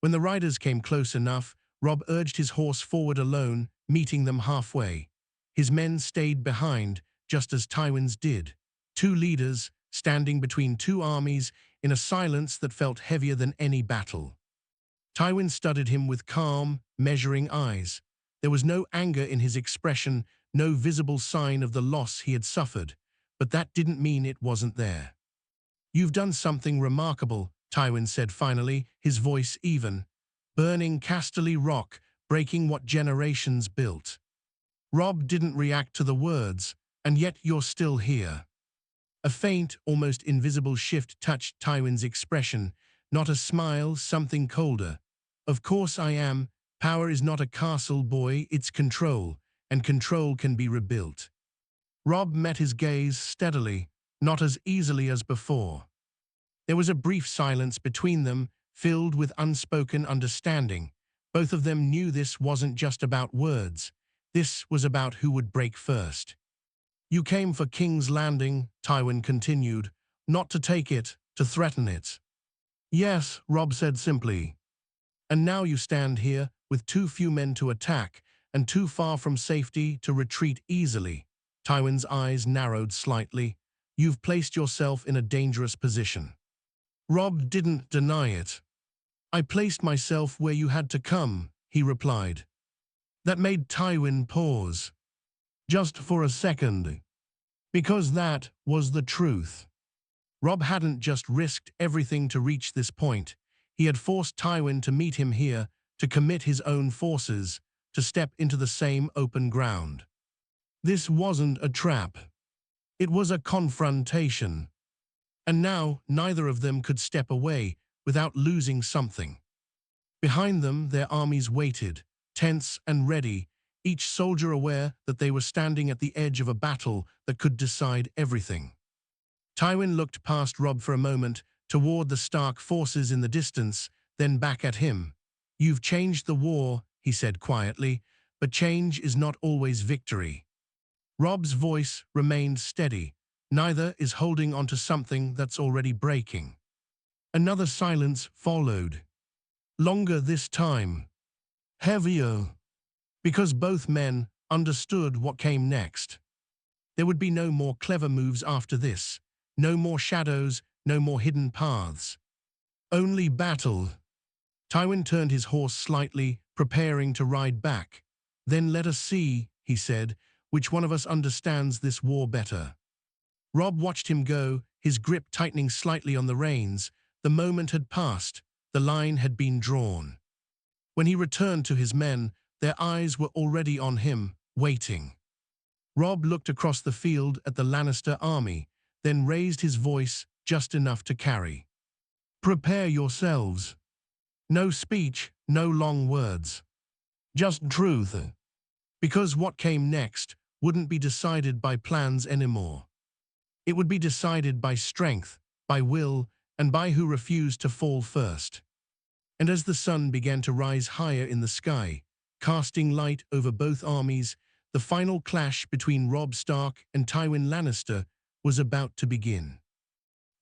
When the riders came close enough, Robb urged his horse forward alone, meeting them halfway. His men stayed behind, just as Tywin's did. Two leaders, standing between two armies, in a silence that felt heavier than any battle. Tywin studied him with calm, measuring eyes. There was no anger in his expression, no visible sign of the loss he had suffered, but that didn't mean it wasn't there. "You've done something remarkable," Tywin said finally, his voice even. "Burning Casterly rock, breaking what generations built." Robb didn't react to the words, "And yet you're still here." A faint, almost invisible shift touched Tywin's expression, not a smile, something colder. "Of course I am. Power is not a castle, boy, it's control, and control can be rebuilt." Robb met his gaze steadily, not as easily as before. There was a brief silence between them, filled with unspoken understanding. Both of them knew this wasn't just about words. This was about who would break first. "You came for King's Landing," Tywin continued, "not to take it, to threaten it." "Yes," Robb said simply. "And now you stand here, with too few men to attack, and too far from safety to retreat easily." Tywin's eyes narrowed slightly. "You've placed yourself in a dangerous position." Robb didn't deny it. "I placed myself where you had to come," he replied. That made Tywin pause. Just for a second. Because that was the truth. Robb hadn't just risked everything to reach this point. He had forced Tywin to meet him here, to commit his own forces, to step into the same open ground. This wasn't a trap. It was a confrontation. And now neither of them could step away without losing something. Behind them, their armies waited, tense and ready, each soldier aware that they were standing at the edge of a battle that could decide everything. Tywin looked past Robb for a moment, toward the Stark forces in the distance, then back at him. "You've changed the war," he said quietly, "but change is not always victory." Robb's voice remained steady. "Neither is holding onto something that's already breaking." Another silence followed. Longer this time. Heavier. Because both men understood what came next. There would be no more clever moves after this. No more shadows, no more hidden paths. Only battle. Tywin turned his horse slightly, preparing to ride back. "Then let us see," he said, "which one of us understands this war better." Robb watched him go, his grip tightening slightly on the reins. The moment had passed. The line had been drawn. When he returned to his men, their eyes were already on him, waiting. Robb looked across the field at the Lannister army, then raised his voice just enough to carry. "Prepare yourselves." No speech, no long words. Just truth. Because what came next wouldn't be decided by plans anymore. It would be decided by strength, by will, and by who refused to fall first. And as the sun began to rise higher in the sky, casting light over both armies, the final clash between Robb Stark and Tywin Lannister was about to begin.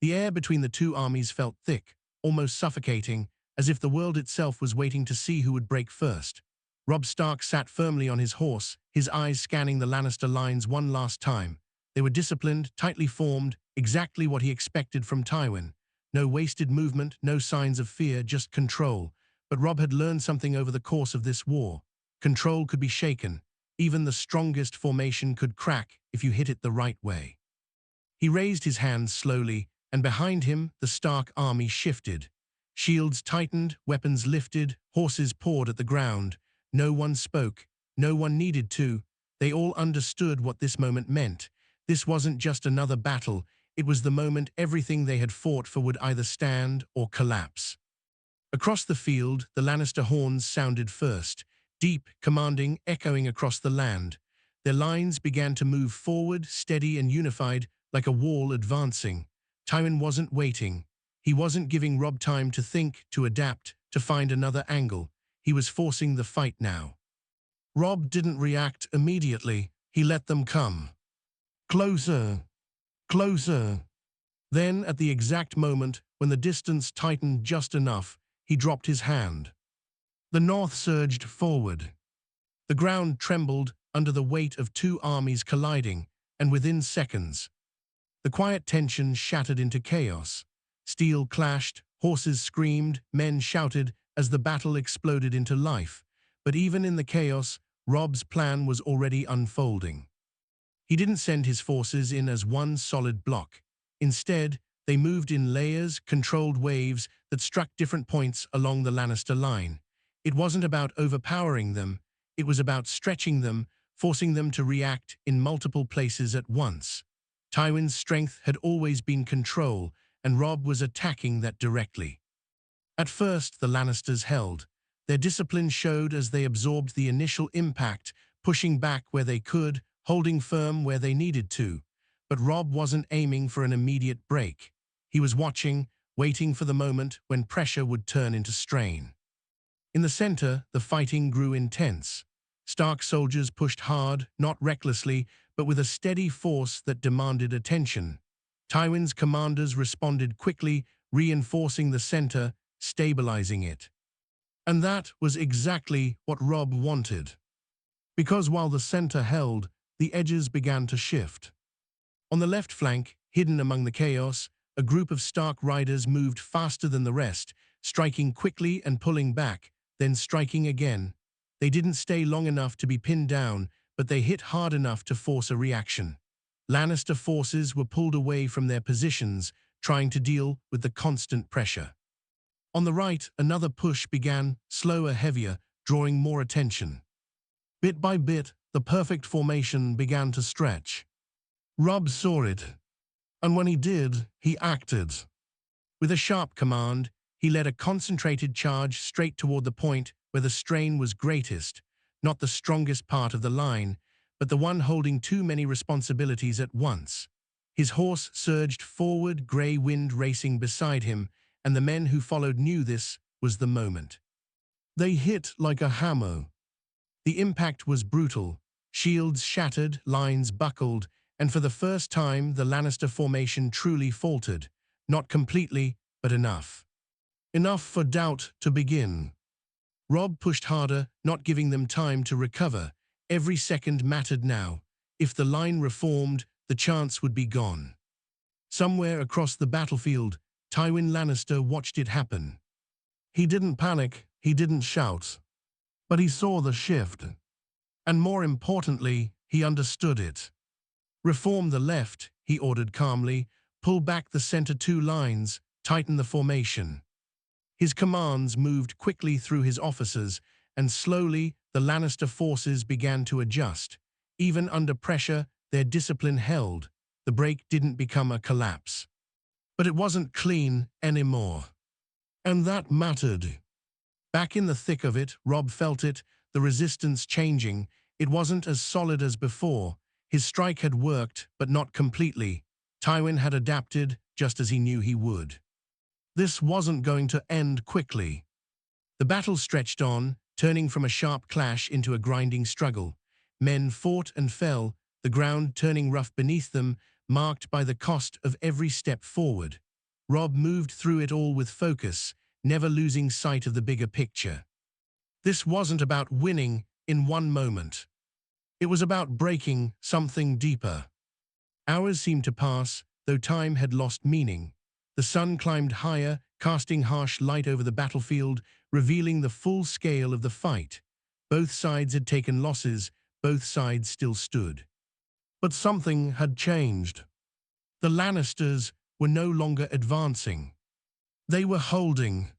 The air between the two armies felt thick, almost suffocating, as if the world itself was waiting to see who would break first. Robb Stark sat firmly on his horse, his eyes scanning the Lannister lines one last time. They were disciplined, tightly formed, exactly what he expected from Tywin. No wasted movement, no signs of fear, just control. But Robb had learned something over the course of this war. Control could be shaken. Even the strongest formation could crack if you hit it the right way. He raised his hands slowly, and behind him, the Stark army shifted. Shields tightened, weapons lifted, horses pawed at the ground. No one spoke. No one needed to. They all understood what this moment meant. This wasn't just another battle. It was the moment everything they had fought for would either stand or collapse. Across the field, the Lannister horns sounded first, deep, commanding, echoing across the land. Their lines began to move forward, steady and unified, like a wall advancing. Tywin wasn't waiting. He wasn't giving Robb time to think, to adapt, to find another angle. He was forcing the fight now. Robb didn't react immediately. He let them come. Closer. Closer. Then, at the exact moment when the distance tightened just enough, he dropped his hand. The north surged forward. The ground trembled under the weight of two armies colliding, and within seconds, the quiet tension shattered into chaos. Steel clashed, horses screamed, men shouted as the battle exploded into life. But even in the chaos, Robb's plan was already unfolding. He didn't send his forces in as one solid block. Instead, they moved in layers, controlled waves that struck different points along the Lannister line. It wasn't about overpowering them, it was about stretching them, forcing them to react in multiple places at once. Tywin's strength had always been control, and Robb was attacking that directly. At first, the Lannisters held. Their discipline showed as they absorbed the initial impact, pushing back where they could, holding firm where they needed to. But Robb wasn't aiming for an immediate break. He was watching, waiting for the moment when pressure would turn into strain. In the center, the fighting grew intense. Stark soldiers pushed hard, not recklessly, but with a steady force that demanded attention. Tywin's commanders responded quickly, reinforcing the center, stabilizing it. And that was exactly what Robb wanted. Because while the center held, the edges began to shift. On the left flank, hidden among the chaos, a group of Stark riders moved faster than the rest, striking quickly and pulling back, then striking again. They didn't stay long enough to be pinned down, but they hit hard enough to force a reaction. Lannister forces were pulled away from their positions, trying to deal with the constant pressure. On the right, another push began, slower, heavier, drawing more attention. Bit by bit, the perfect formation began to stretch. Robb saw it, and when he did, he acted. With a sharp command, he led a concentrated charge straight toward the point where the strain was greatest, not the strongest part of the line, but the one holding too many responsibilities at once. His horse surged forward, grey wind racing beside him, and the men who followed knew this was the moment. They hit like a hammer. The impact was brutal. Shields shattered, lines buckled, and for the first time the Lannister formation truly faltered. Not completely, but enough. Enough for doubt to begin. Robb pushed harder, not giving them time to recover. Every second mattered now. If the line reformed, the chance would be gone. Somewhere across the battlefield, Tywin Lannister watched it happen. He didn't panic, he didn't shout. But he saw the shift. And more importantly, he understood it. Reform the left, he ordered calmly. Pull back the center two lines, tighten the formation. His commands moved quickly through his officers, and slowly the Lannister forces began to adjust. Even under pressure, their discipline held. The break didn't become a collapse. But it wasn't clean anymore. And that mattered. Back in the thick of it, Robb felt it, the resistance changing. It wasn't as solid as before. His strike had worked, but not completely. Tywin had adapted, just as he knew he would. This wasn't going to end quickly. The battle stretched on, turning from a sharp clash into a grinding struggle. Men fought and fell, the ground turning rough beneath them, marked by the cost of every step forward. Robb moved through it all with focus, never losing sight of the bigger picture. This wasn't about winning in one moment. It was about breaking something deeper. Hours seemed to pass, though time had lost meaning. The sun climbed higher, casting harsh light over the battlefield, revealing the full scale of the fight. Both sides had taken losses, both sides still stood. But something had changed. The Lannisters were no longer advancing. They were holding.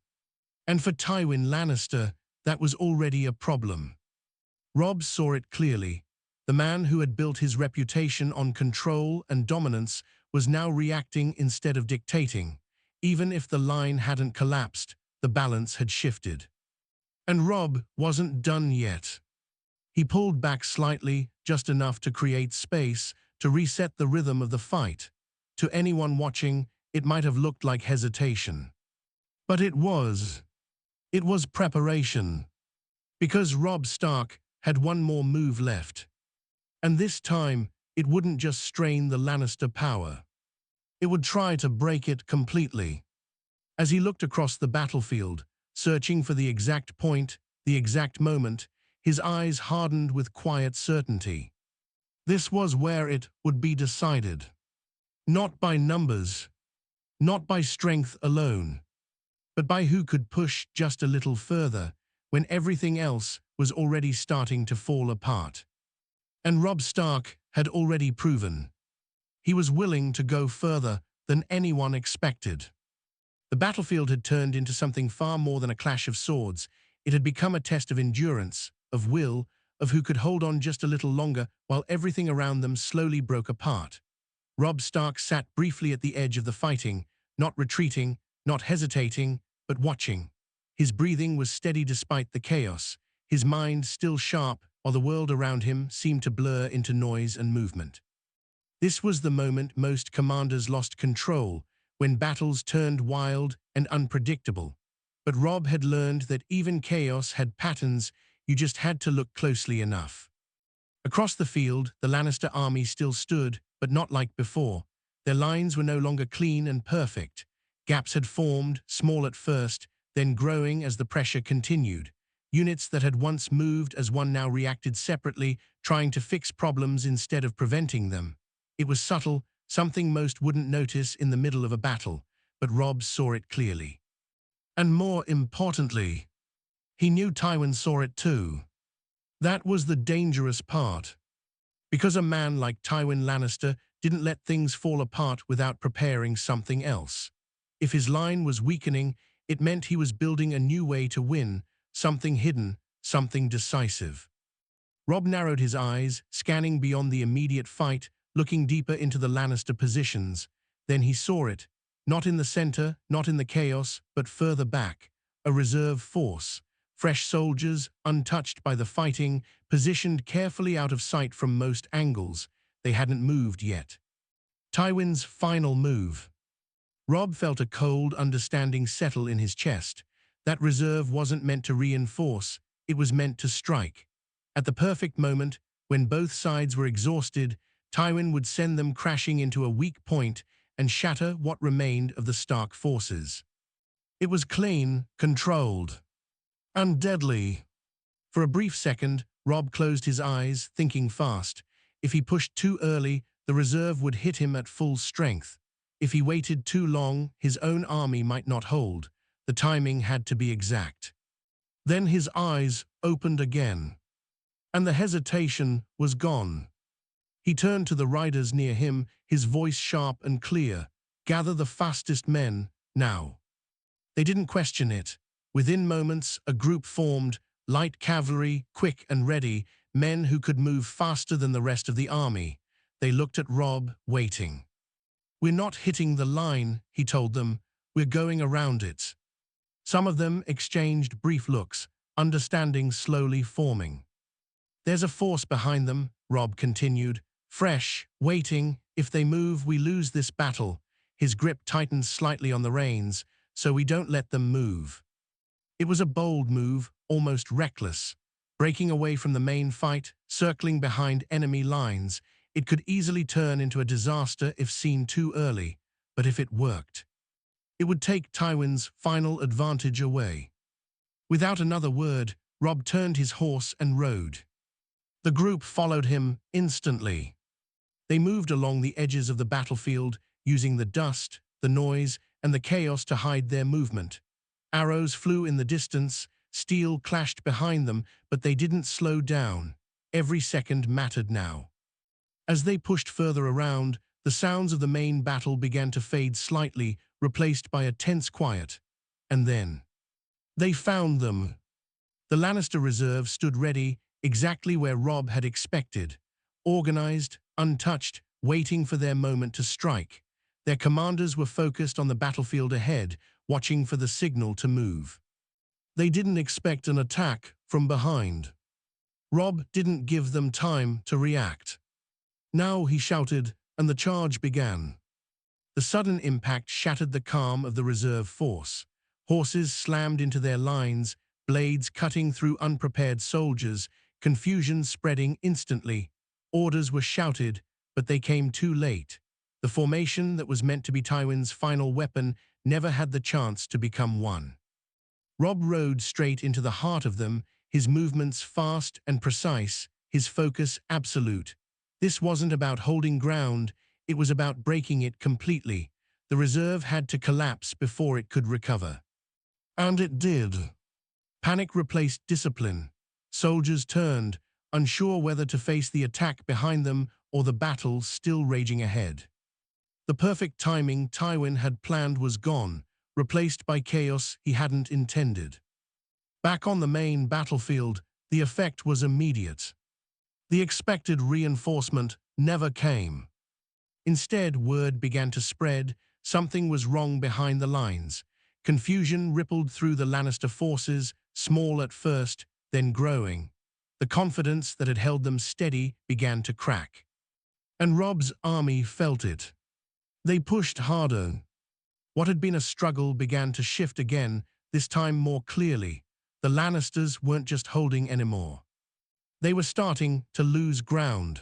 And for Tywin Lannister, that was already a problem. Robb saw it clearly. The man who had built his reputation on control and dominance was now reacting instead of dictating. Even if the line hadn't collapsed, the balance had shifted. And Robb wasn't done yet. He pulled back slightly, just enough to create space, to reset the rhythm of the fight. To anyone watching, it might have looked like hesitation. But it was. It was preparation. Because Robb Stark had one more move left. And this time, it wouldn't just strain the Lannister power. It would try to break it completely. As he looked across the battlefield, searching for the exact point, the exact moment, his eyes hardened with quiet certainty. This was where it would be decided. Not by numbers. not by strength alone, but by who could push just a little further when everything else was already starting to fall apart. And Robb Stark had already proven he was willing to go further than anyone expected. The battlefield had turned into something far more than a clash of swords. It had become a test of endurance, of will, of who could hold on just a little longer while everything around them slowly broke apart. Robb Stark sat briefly at the edge of the fighting, not retreating, not hesitating, but watching. His breathing was steady despite the chaos, his mind still sharp while the world around him seemed to blur into noise and movement. This was the moment most commanders lost control, when battles turned wild and unpredictable. But Robb had learned that even chaos had patterns, you just had to look closely enough. Across the field, the Lannister army still stood, but not like before. Their lines were no longer clean and perfect. Gaps had formed, small at first, then growing as the pressure continued. Units that had once moved as one now reacted separately, trying to fix problems instead of preventing them. It was subtle, something most wouldn't notice in the middle of a battle, but Robb saw it clearly. And more importantly, he knew Tywin saw it too. That was the dangerous part. Because a man like Tywin Lannister didn't let things fall apart without preparing something else. If his line was weakening, it meant he was building a new way to win, something hidden, something decisive. Robb narrowed his eyes, scanning beyond the immediate fight, looking deeper into the Lannister positions. Then he saw it, not in the center, not in the chaos, but further back, a reserve force. Fresh soldiers, untouched by the fighting, positioned carefully out of sight from most angles. They hadn't moved yet. Tywin's final move. Robb felt a cold understanding settle in his chest. That reserve wasn't meant to reinforce, it was meant to strike. At the perfect moment, when both sides were exhausted, Tywin would send them crashing into a weak point and shatter what remained of the Stark forces. It was clean, controlled, and deadly. For a brief second, Robb closed his eyes, thinking fast. If he pushed too early, the reserve would hit him at full strength. If he waited too long, his own army might not hold. The timing had to be exact. Then his eyes opened again, and the hesitation was gone. He turned to the riders near him, his voice sharp and clear. "Gather the fastest men, now." They didn't question it. Within moments, a group formed, light cavalry, quick and ready, men who could move faster than the rest of the army. They looked at Robb, waiting. "We're not hitting the line," he told them. "We're going around it." Some of them exchanged brief looks, understanding slowly forming. "There's a force behind them," Robb continued. "Fresh, waiting. If they move, we lose this battle." His grip tightened slightly on the reins, "so we don't let them move." It was a bold move, almost reckless. Breaking away from the main fight, circling behind enemy lines, it could easily turn into a disaster if seen too early. But if it worked, it would take Tywin's final advantage away. Without another word, Robb turned his horse and rode. The group followed him instantly. They moved along the edges of the battlefield, using the dust, the noise, and the chaos to hide their movement. Arrows flew in the distance, steel clashed behind them, but they didn't slow down. Every second mattered now. As they pushed further around, the sounds of the main battle began to fade slightly, replaced by a tense quiet. And then they found them. The Lannister reserve stood ready, exactly where Robb had expected. Organized, untouched, waiting for their moment to strike. Their commanders were focused on the battlefield ahead, watching for the signal to move. They didn't expect an attack from behind. Robb didn't give them time to react. Now he shouted, and the charge began. The sudden impact shattered the calm of the reserve force. Horses slammed into their lines, blades cutting through unprepared soldiers, confusion spreading instantly. Orders were shouted, but they came too late. The formation that was meant to be Tywin's final weapon never had the chance to become one. Robb rode straight into the heart of them, his movements fast and precise, his focus absolute. This wasn't about holding ground, it was about breaking it completely. The reserve had to collapse before it could recover. And it did. Panic replaced discipline. Soldiers turned, unsure whether to face the attack behind them or the battle still raging ahead. The perfect timing Tywin had planned was gone, replaced by chaos he hadn't intended. Back on the main battlefield, the effect was immediate. The expected reinforcement never came. Instead, word began to spread. Something was wrong behind the lines. Confusion rippled through the Lannister forces, small at first, then growing. The confidence that had held them steady began to crack. And Robb's army felt it. They pushed harder. What had been a struggle began to shift again, this time more clearly. The Lannisters weren't just holding anymore. They were starting to lose ground.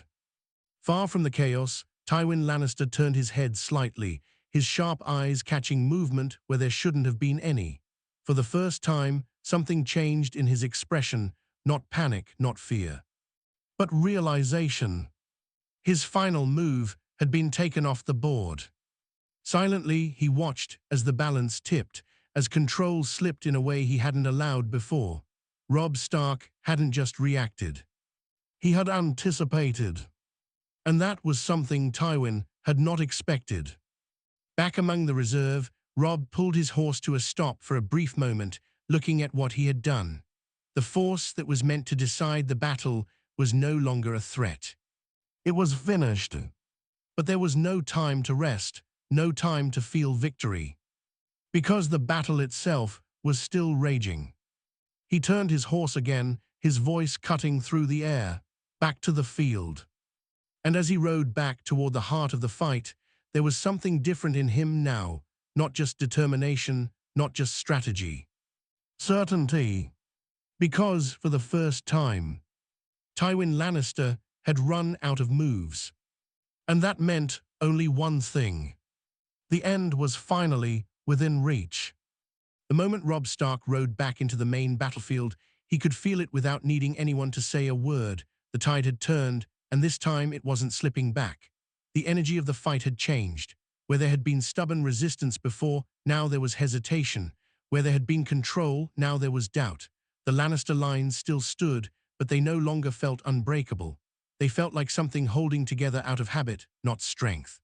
Far from the chaos, Tywin Lannister turned his head slightly, his sharp eyes catching movement where there shouldn't have been any. For the first time, something changed in his expression, not panic, not fear, but realization. His final move had been taken off the board. Silently, he watched as the balance tipped, as control slipped in a way he hadn't allowed before. Robb Stark hadn't just reacted. He had anticipated. And that was something Tywin had not expected. Back among the reserve, Robb pulled his horse to a stop for a brief moment, looking at what he had done. The force that was meant to decide the battle was no longer a threat. It was finished. But there was no time to rest, no time to feel victory. Because the battle itself was still raging. He turned his horse again, his voice cutting through the air, back to the field. And as he rode back toward the heart of the fight, there was something different in him now, not just determination, not just strategy. Certainty. Because, for the first time, Tywin Lannister had run out of moves. And that meant only one thing. The end was finally within reach. The moment Robb Stark rode back into the main battlefield, he could feel it without needing anyone to say a word. The tide had turned, and this time it wasn't slipping back. The energy of the fight had changed. Where there had been stubborn resistance before, now there was hesitation. Where there had been control, now there was doubt. The Lannister lines still stood, but they no longer felt unbreakable. They felt like something holding together out of habit, not strength.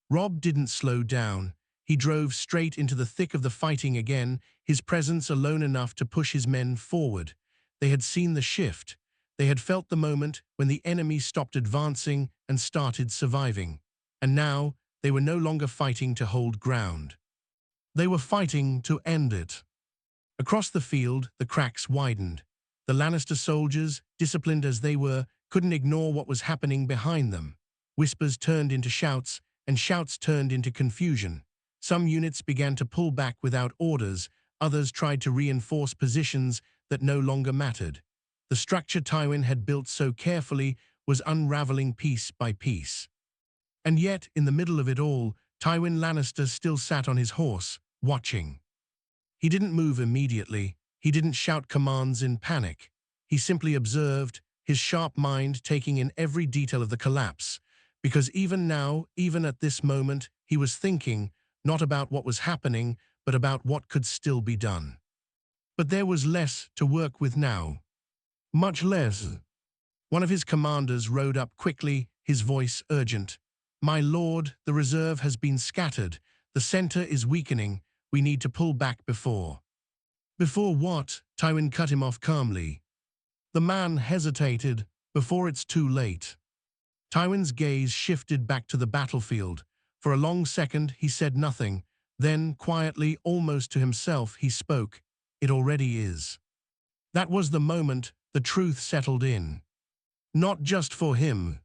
Robb didn't slow down. He drove straight into the thick of the fighting again, his presence alone enough to push his men forward. They had seen the shift. They had felt the moment when the enemy stopped advancing and started surviving. And now, they were no longer fighting to hold ground. They were fighting to end it. Across the field, the cracks widened. The Lannister soldiers, disciplined as they were, couldn't ignore what was happening behind them. Whispers turned into shouts, and shouts turned into confusion. Some units began to pull back without orders, others tried to reinforce positions that no longer mattered. The structure Tywin had built so carefully was unraveling piece by piece. And yet, in the middle of it all, Tywin Lannister still sat on his horse, watching. He didn't move immediately. He didn't shout commands in panic. He simply observed, his sharp mind taking in every detail of the collapse. Because even now, even at this moment, he was thinking, not about what was happening, but about what could still be done. But there was less to work with now. Much less. One of his commanders rode up quickly, his voice urgent. "My lord, the reserve has been scattered. The center is weakening. We need to pull back before." "Before what?" Tywin cut him off calmly. The man hesitated. "Before it's too late." Tywin's gaze shifted back to the battlefield. For a long second, he said nothing. Then, quietly, almost to himself, he spoke. "It already is." That was the moment the truth settled in. Not just for him.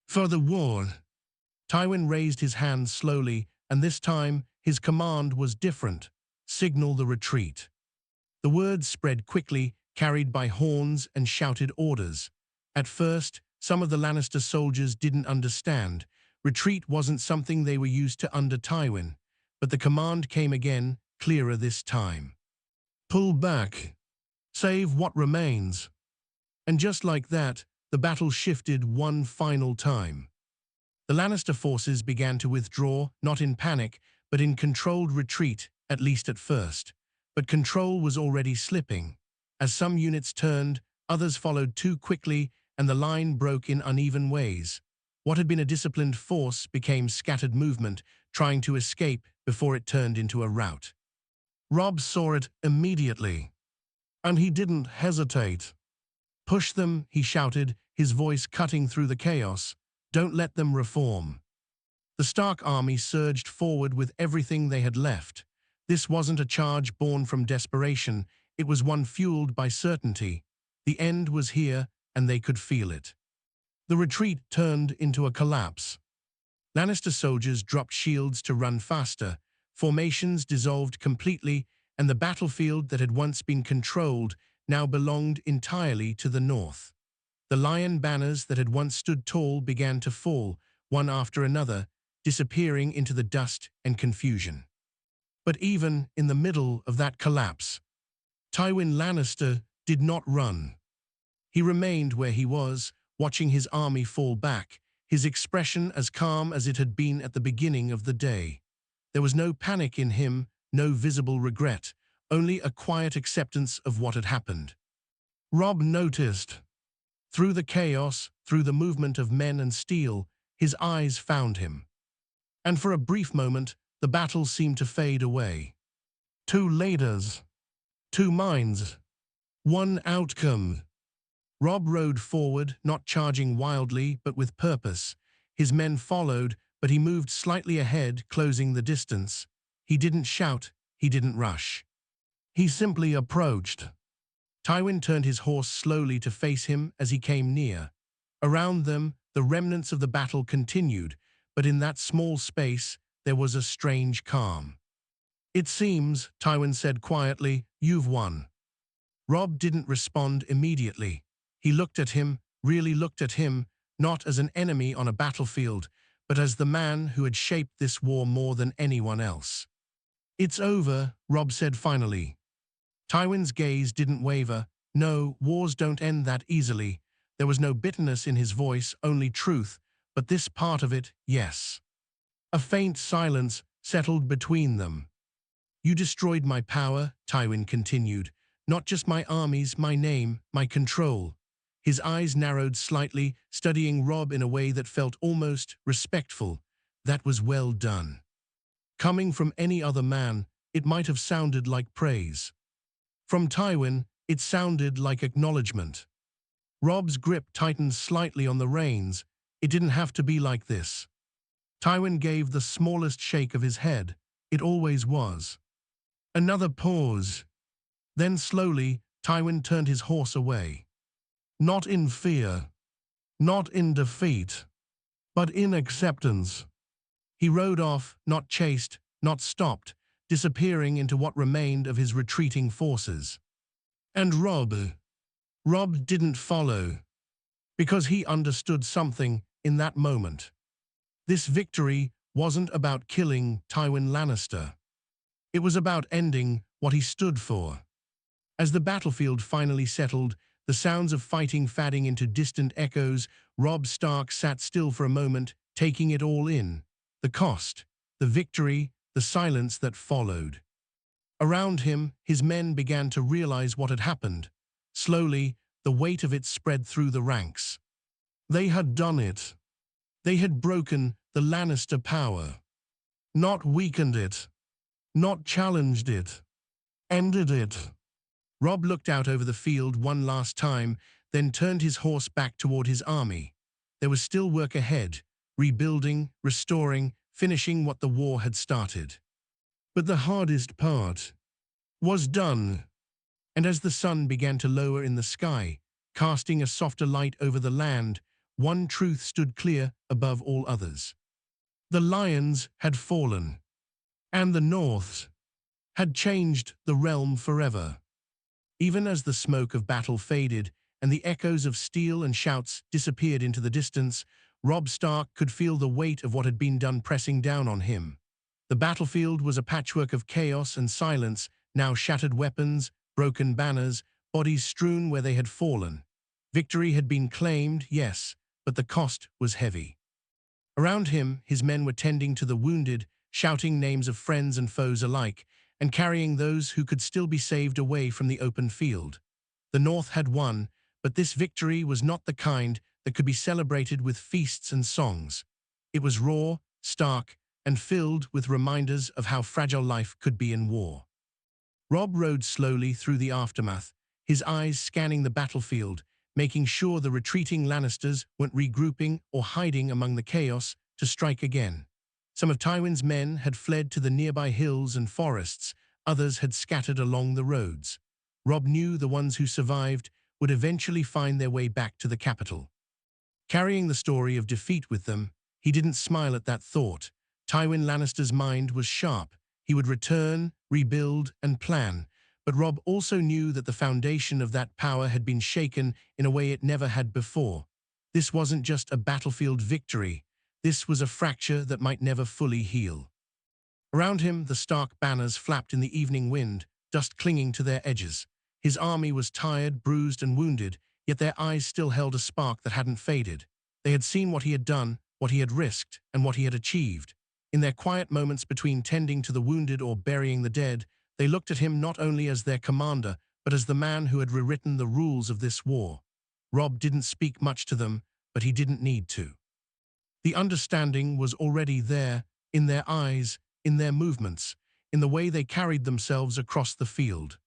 For the war. Tywin raised his hand slowly, and this time, his command was different. "Signal the retreat." The words spread quickly, carried by horns and shouted orders. At first, some of the Lannister soldiers didn't understand. Retreat wasn't something they were used to under Tywin. But the command came again, clearer this time. "Pull back. Save what remains." And just like that, the battle shifted one final time. The Lannister forces began to withdraw, not in panic, but in controlled retreat, at least at first. But control was already slipping. As some units turned, others followed too quickly, and the line broke in uneven ways. What had been a disciplined force became scattered movement, trying to escape before it turned into a rout. Robb saw it immediately, and he didn't hesitate. "Push them," he shouted, his voice cutting through the chaos. "Don't let them reform." The Stark army surged forward with everything they had left. This wasn't a charge born from desperation, it was one fueled by certainty. The end was here, and they could feel it. The retreat turned into a collapse. Lannister soldiers dropped shields to run faster, formations dissolved completely, and the battlefield that had once been controlled now belonged entirely to the north. The lion banners that had once stood tall began to fall, one after another, disappearing into the dust and confusion. But even in the middle of that collapse, Tywin Lannister did not run. He remained where he was, watching his army fall back, his expression as calm as it had been at the beginning of the day. There was no panic in him, no visible regret, only a quiet acceptance of what had happened. Robb noticed. Through the chaos, through the movement of men and steel, his eyes found him. And for a brief moment, the battle seemed to fade away. Two leaders, two minds, one outcome. Robb rode forward, not charging wildly, but with purpose. His men followed, but he moved slightly ahead, closing the distance. He didn't shout, he didn't rush. He simply approached. Tywin turned his horse slowly to face him as he came near. Around them, the remnants of the battle continued, but in that small space, there was a strange calm. "It seems," Tywin said quietly, "you've won." Robb didn't respond immediately. He looked at him, really looked at him, not as an enemy on a battlefield, but as the man who had shaped this war more than anyone else. "It's over," Robb said finally. Tywin's gaze didn't waver. No, wars don't end that easily. There was no bitterness in his voice, only truth, but this part of it, yes. A faint silence settled between them. "You destroyed my power," Tywin continued. "Not just my armies, my name, my control." His eyes narrowed slightly, studying Robb in a way that felt almost respectful. "That was well done." Coming from any other man, it might have sounded like praise. From Tywin, it sounded like acknowledgement. Robb's grip tightened slightly on the reins. It didn't have to be like this. Tywin gave the smallest shake of his head. It always was. Another pause. Then slowly, Tywin turned his horse away. Not in fear, not in defeat, but in acceptance. He rode off, not chased, not stopped, disappearing into what remained of his retreating forces. And Robb didn't follow, because he understood something in that moment. This victory wasn't about killing Tywin Lannister. It was about ending what he stood for. As the battlefield finally settled, the sounds of fighting fading into distant echoes, Robb Stark sat still for a moment, taking it all in. The cost, the victory, the silence that followed. Around him, his men began to realize what had happened. Slowly, the weight of it spread through the ranks. They had done it. They had broken the Lannister power. Not weakened it. Not challenged it. Ended it. Robb looked out over the field one last time, then turned his horse back toward his army. There was still work ahead, rebuilding, restoring, finishing what the war had started. But the hardest part was done. And as the sun began to lower in the sky, casting a softer light over the land, one truth stood clear above all others. The lions had fallen, and the North had changed the realm forever. Even as the smoke of battle faded and the echoes of steel and shouts disappeared into the distance, Robb Stark could feel the weight of what had been done pressing down on him. The battlefield was a patchwork of chaos and silence, now shattered weapons, broken banners, bodies strewn where they had fallen. Victory had been claimed, yes, but the cost was heavy. Around him, his men were tending to the wounded, shouting names of friends and foes alike, and carrying those who could still be saved away from the open field. The North had won, but this victory was not the kind that could be celebrated with feasts and songs. It was raw, stark, and filled with reminders of how fragile life could be in war. Robb rode slowly through the aftermath, his eyes scanning the battlefield, making sure the retreating Lannisters weren't regrouping or hiding among the chaos to strike again. Some of Tywin's men had fled to the nearby hills and forests, others had scattered along the roads. Robb knew the ones who survived would eventually find their way back to the capital. Carrying the story of defeat with them, he didn't smile at that thought. Tywin Lannister's mind was sharp. He would return, rebuild, and plan. But Robb also knew that the foundation of that power had been shaken in a way it never had before. This wasn't just a battlefield victory. This was a fracture that might never fully heal. Around him, the Stark banners flapped in the evening wind, dust clinging to their edges. His army was tired, bruised, and wounded, yet their eyes still held a spark that hadn't faded. They had seen what he had done, what he had risked, and what he had achieved. In their quiet moments between tending to the wounded or burying the dead, they looked at him not only as their commander, but as the man who had rewritten the rules of this war. Robb didn't speak much to them, but he didn't need to. The understanding was already there, in their eyes, in their movements, in the way they carried themselves across the field.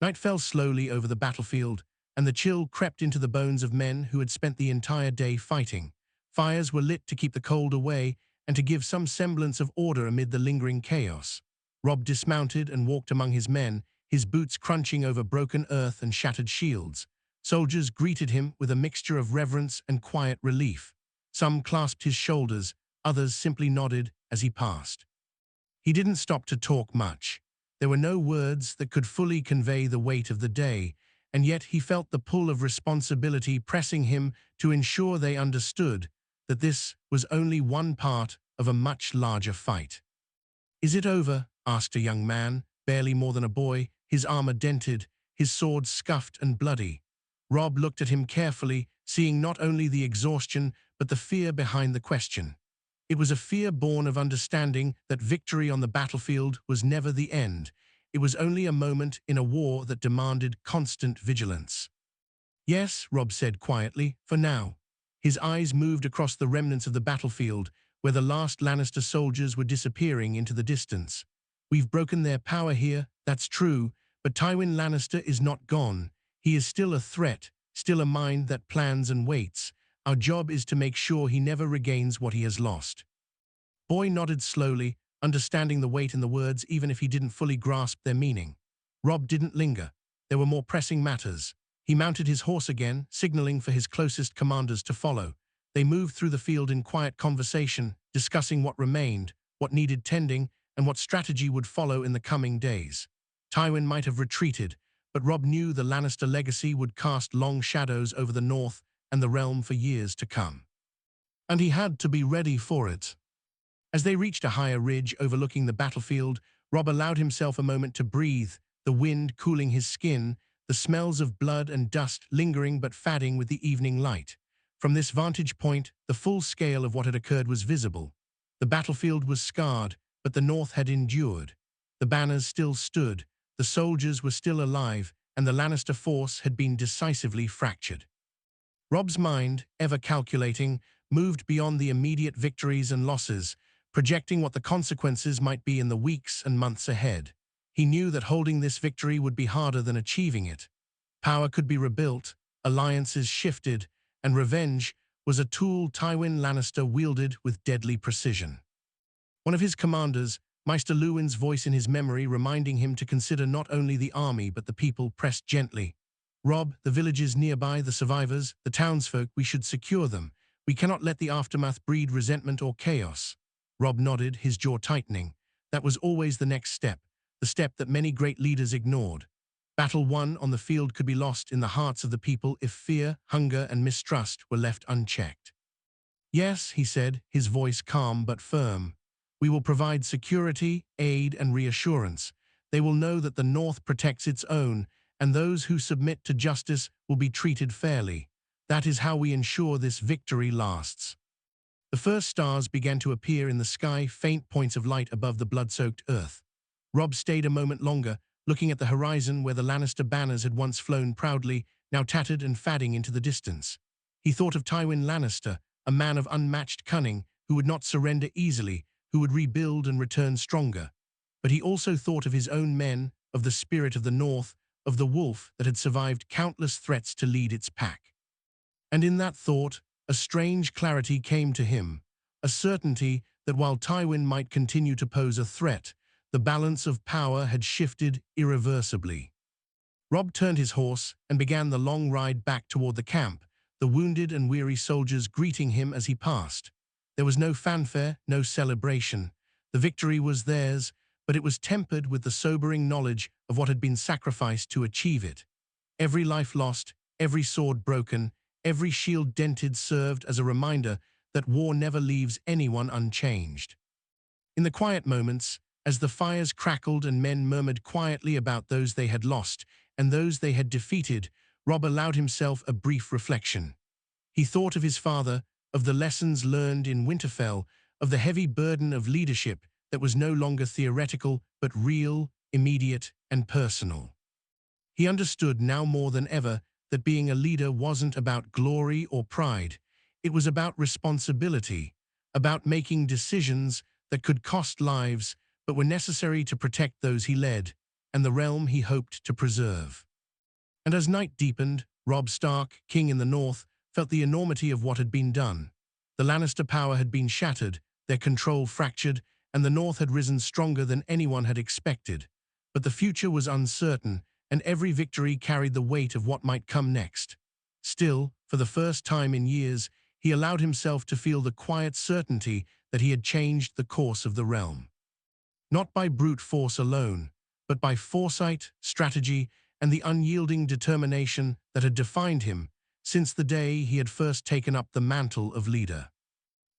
Night fell slowly over the battlefield, and the chill crept into the bones of men who had spent the entire day fighting. Fires were lit to keep the cold away and to give some semblance of order amid the lingering chaos. Robb dismounted and walked among his men, his boots crunching over broken earth and shattered shields. Soldiers greeted him with a mixture of reverence and quiet relief. Some clasped his shoulders, others simply nodded as he passed. He didn't stop to talk much. There were no words that could fully convey the weight of the day, and yet he felt the pull of responsibility pressing him to ensure they understood that this was only one part of a much larger fight. "Is it over?" asked a young man, barely more than a boy, his armor dented, his sword scuffed and bloody. Robb looked at him carefully, seeing not only the exhaustion but the fear behind the question. It was a fear born of understanding that victory on the battlefield was never the end. It was only a moment in a war that demanded constant vigilance. "Yes," Robb said quietly, "for now." His eyes moved across the remnants of the battlefield, where the last Lannister soldiers were disappearing into the distance. "We've broken their power here, that's true, but Tywin Lannister is not gone. He is still a threat, still a mind that plans and waits. Our job is to make sure he never regains what he has lost." Boy nodded slowly, understanding the weight in the words even if he didn't fully grasp their meaning. Robb didn't linger. There were more pressing matters. He mounted his horse again, signaling for his closest commanders to follow. They moved through the field in quiet conversation, discussing what remained, what needed tending, and what strategy would follow in the coming days. Tywin might have retreated, but Robb knew the Lannister legacy would cast long shadows over the North and the realm for years to come. And he had to be ready for it. As they reached a higher ridge overlooking the battlefield, Robb allowed himself a moment to breathe, the wind cooling his skin, the smells of blood and dust lingering but fading with the evening light. From this vantage point, the full scale of what had occurred was visible. The battlefield was scarred, but the North had endured. The banners still stood, the soldiers were still alive, and the Lannister force had been decisively fractured. Robb's mind, ever calculating, moved beyond the immediate victories and losses, projecting what the consequences might be in the weeks and months ahead. He knew that holding this victory would be harder than achieving it. Power could be rebuilt, alliances shifted, and revenge was a tool Tywin Lannister wielded with deadly precision. One of his commanders, Maester Luwin's voice in his memory reminding him to consider not only the army but the people, pressed gently. "Robb, the villages nearby, the survivors, the townsfolk, we should secure them. We cannot let the aftermath breed resentment or chaos." Robb nodded, his jaw tightening. That was always the next step, the step that many great leaders ignored. Battle won on the field could be lost in the hearts of the people if fear, hunger, and mistrust were left unchecked. "Yes," he said, his voice calm but firm. "We will provide security, aid, and reassurance. They will know that the North protects its own, and those who submit to justice will be treated fairly. That is how we ensure this victory lasts." The first stars began to appear in the sky, faint points of light above the blood-soaked earth. Robb stayed a moment longer, looking at the horizon where the Lannister banners had once flown proudly, now tattered and fading into the distance. He thought of Tywin Lannister, a man of unmatched cunning, who would not surrender easily, who would rebuild and return stronger. But he also thought of his own men, of the spirit of the North, of the wolf that had survived countless threats to lead its pack. And in that thought, a strange clarity came to him, a certainty that while Tywin might continue to pose a threat, the balance of power had shifted irreversibly. Robb turned his horse and began the long ride back toward the camp, the wounded and weary soldiers greeting him as he passed. There was no fanfare, no celebration. The victory was theirs, but it was tempered with the sobering knowledge of what had been sacrificed to achieve it. Every life lost, every sword broken, every shield dented served as a reminder that war never leaves anyone unchanged. In the quiet moments, as the fires crackled and men murmured quietly about those they had lost and those they had defeated, Robb allowed himself a brief reflection. He thought of his father, of the lessons learned in Winterfell, of the heavy burden of leadership that was no longer theoretical but real, immediate, and personal. He understood now more than ever that being a leader wasn't about glory or pride. It was about responsibility, about making decisions that could cost lives but were necessary to protect those he led and the realm he hoped to preserve. And as night deepened, Robb Stark, king in the north, felt the enormity of what had been done. The Lannister power had been shattered, their control fractured, and the north had risen stronger than anyone had expected. But the future was uncertain, and every victory carried the weight of what might come next. Still, for the first time in years, he allowed himself to feel the quiet certainty that he had changed the course of the realm. Not by brute force alone, but by foresight, strategy, and the unyielding determination that had defined him since the day he had first taken up the mantle of leader.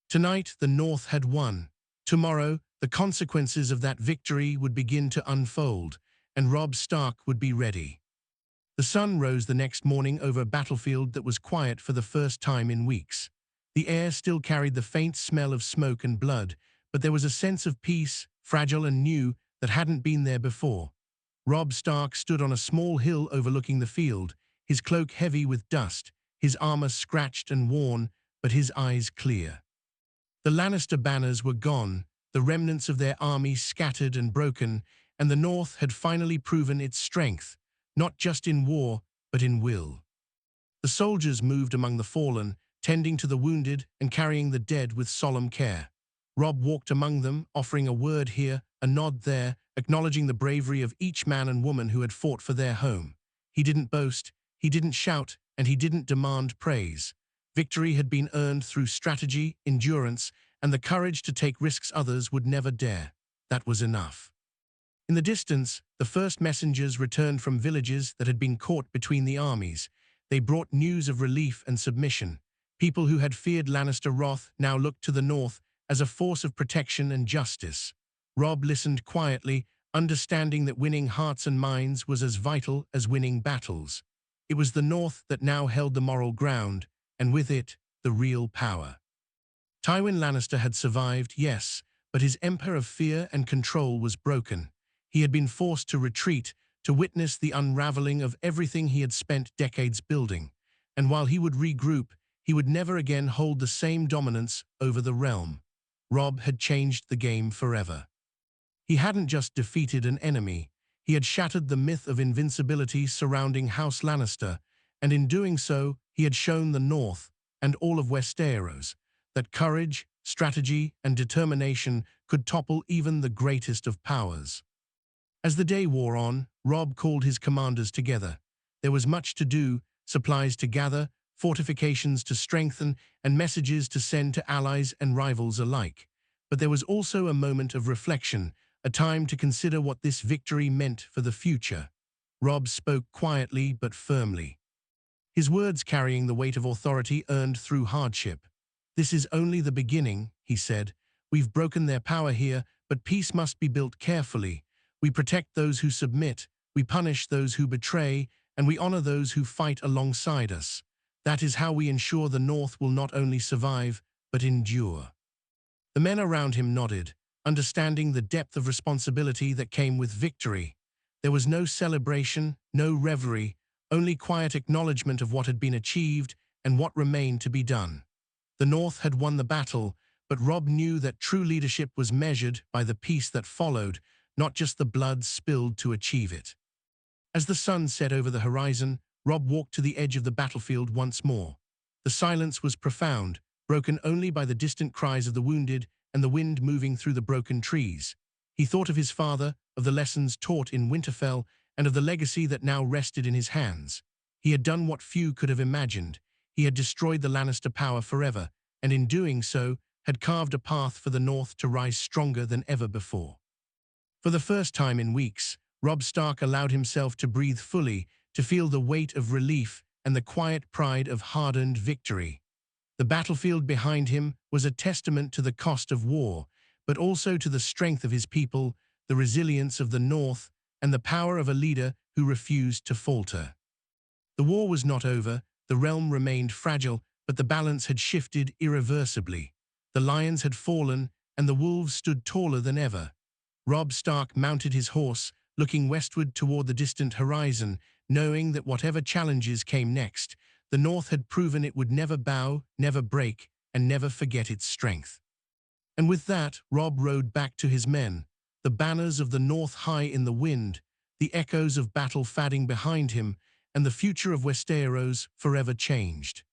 Tonight, the North had won. Tomorrow, the consequences of that victory would begin to unfold, and Robb Stark would be ready. The sun rose the next morning over a battlefield that was quiet for the first time in weeks. The air still carried the faint smell of smoke and blood, but there was a sense of peace, fragile and new, that hadn't been there before. Robb Stark stood on a small hill overlooking the field, his cloak heavy with dust, his armor scratched and worn, but his eyes clear. The Lannister banners were gone, the remnants of their army scattered and broken, and the North had finally proven its strength, not just in war, but in will. The soldiers moved among the fallen, tending to the wounded and carrying the dead with solemn care. Robb walked among them, offering a word here, a nod there, acknowledging the bravery of each man and woman who had fought for their home. He didn't boast, he didn't shout, and he didn't demand praise. Victory had been earned through strategy, endurance, and the courage to take risks others would never dare. That was enough. In the distance, the first messengers returned from villages that had been caught between the armies. They brought news of relief and submission. People who had feared Lannister wrath now looked to the north as a force of protection and justice. Robb listened quietly, understanding that winning hearts and minds was as vital as winning battles. It was the North that now held the moral ground, and with it, the real power. Tywin Lannister had survived, yes, but his empire of fear and control was broken. He had been forced to retreat, to witness the unraveling of everything he had spent decades building. And while he would regroup, he would never again hold the same dominance over the realm. Robb had changed the game forever. He hadn't just defeated an enemy, he had shattered the myth of invincibility surrounding House Lannister, and in doing so, he had shown the North, and all of Westeros, that courage, strategy, and determination could topple even the greatest of powers. As the day wore on, Robb called his commanders together. There was much to do, supplies to gather, fortifications to strengthen, and messages to send to allies and rivals alike. But there was also a moment of reflection, a time to consider what this victory meant for the future. Robb spoke quietly but firmly, his words carrying the weight of authority earned through hardship. "This is only the beginning," he said. "We've broken their power here, but peace must be built carefully. We protect those who submit, we punish those who betray, and we honor those who fight alongside us. That is how we ensure the North will not only survive, but endure. The men around him nodded, understanding the depth of responsibility that came with victory. There was no celebration, no revelry, only quiet acknowledgement of what had been achieved and what remained to be done. The North had won the battle, but Robb knew that true leadership was measured by the peace that followed, not just the blood spilled to achieve it. As the sun set over the horizon, Robb walked to the edge of the battlefield once more. The silence was profound, broken only by the distant cries of the wounded and the wind moving through the broken trees. He thought of his father, of the lessons taught in Winterfell, and of the legacy that now rested in his hands. He had done what few could have imagined. He had destroyed the Lannister power forever, and in doing so, had carved a path for the North to rise stronger than ever before. For the first time in weeks, Robb Stark allowed himself to breathe fully, to feel the weight of relief and the quiet pride of hard-earned victory. The battlefield behind him was a testament to the cost of war, but also to the strength of his people, the resilience of the North, and the power of a leader who refused to falter. The war was not over, the realm remained fragile, but the balance had shifted irreversibly. The lions had fallen, and the wolves stood taller than ever. Robb Stark mounted his horse, looking westward toward the distant horizon, knowing that whatever challenges came next, the North had proven it would never bow, never break, and never forget its strength. And with that, Robb rode back to his men, the banners of the North high in the wind, the echoes of battle fading behind him, and the future of Westeros forever changed.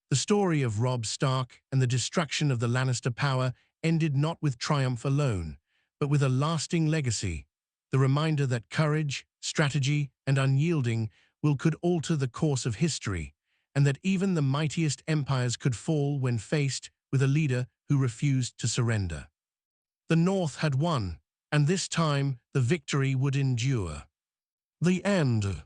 The story of Robb Stark and the destruction of the Lannister power ended not with triumph alone, but with a lasting legacy, the reminder that courage, strategy, and unyielding will could alter the course of history, and that even the mightiest empires could fall when faced with a leader who refused to surrender. The North had won, and this time the victory would endure. The end.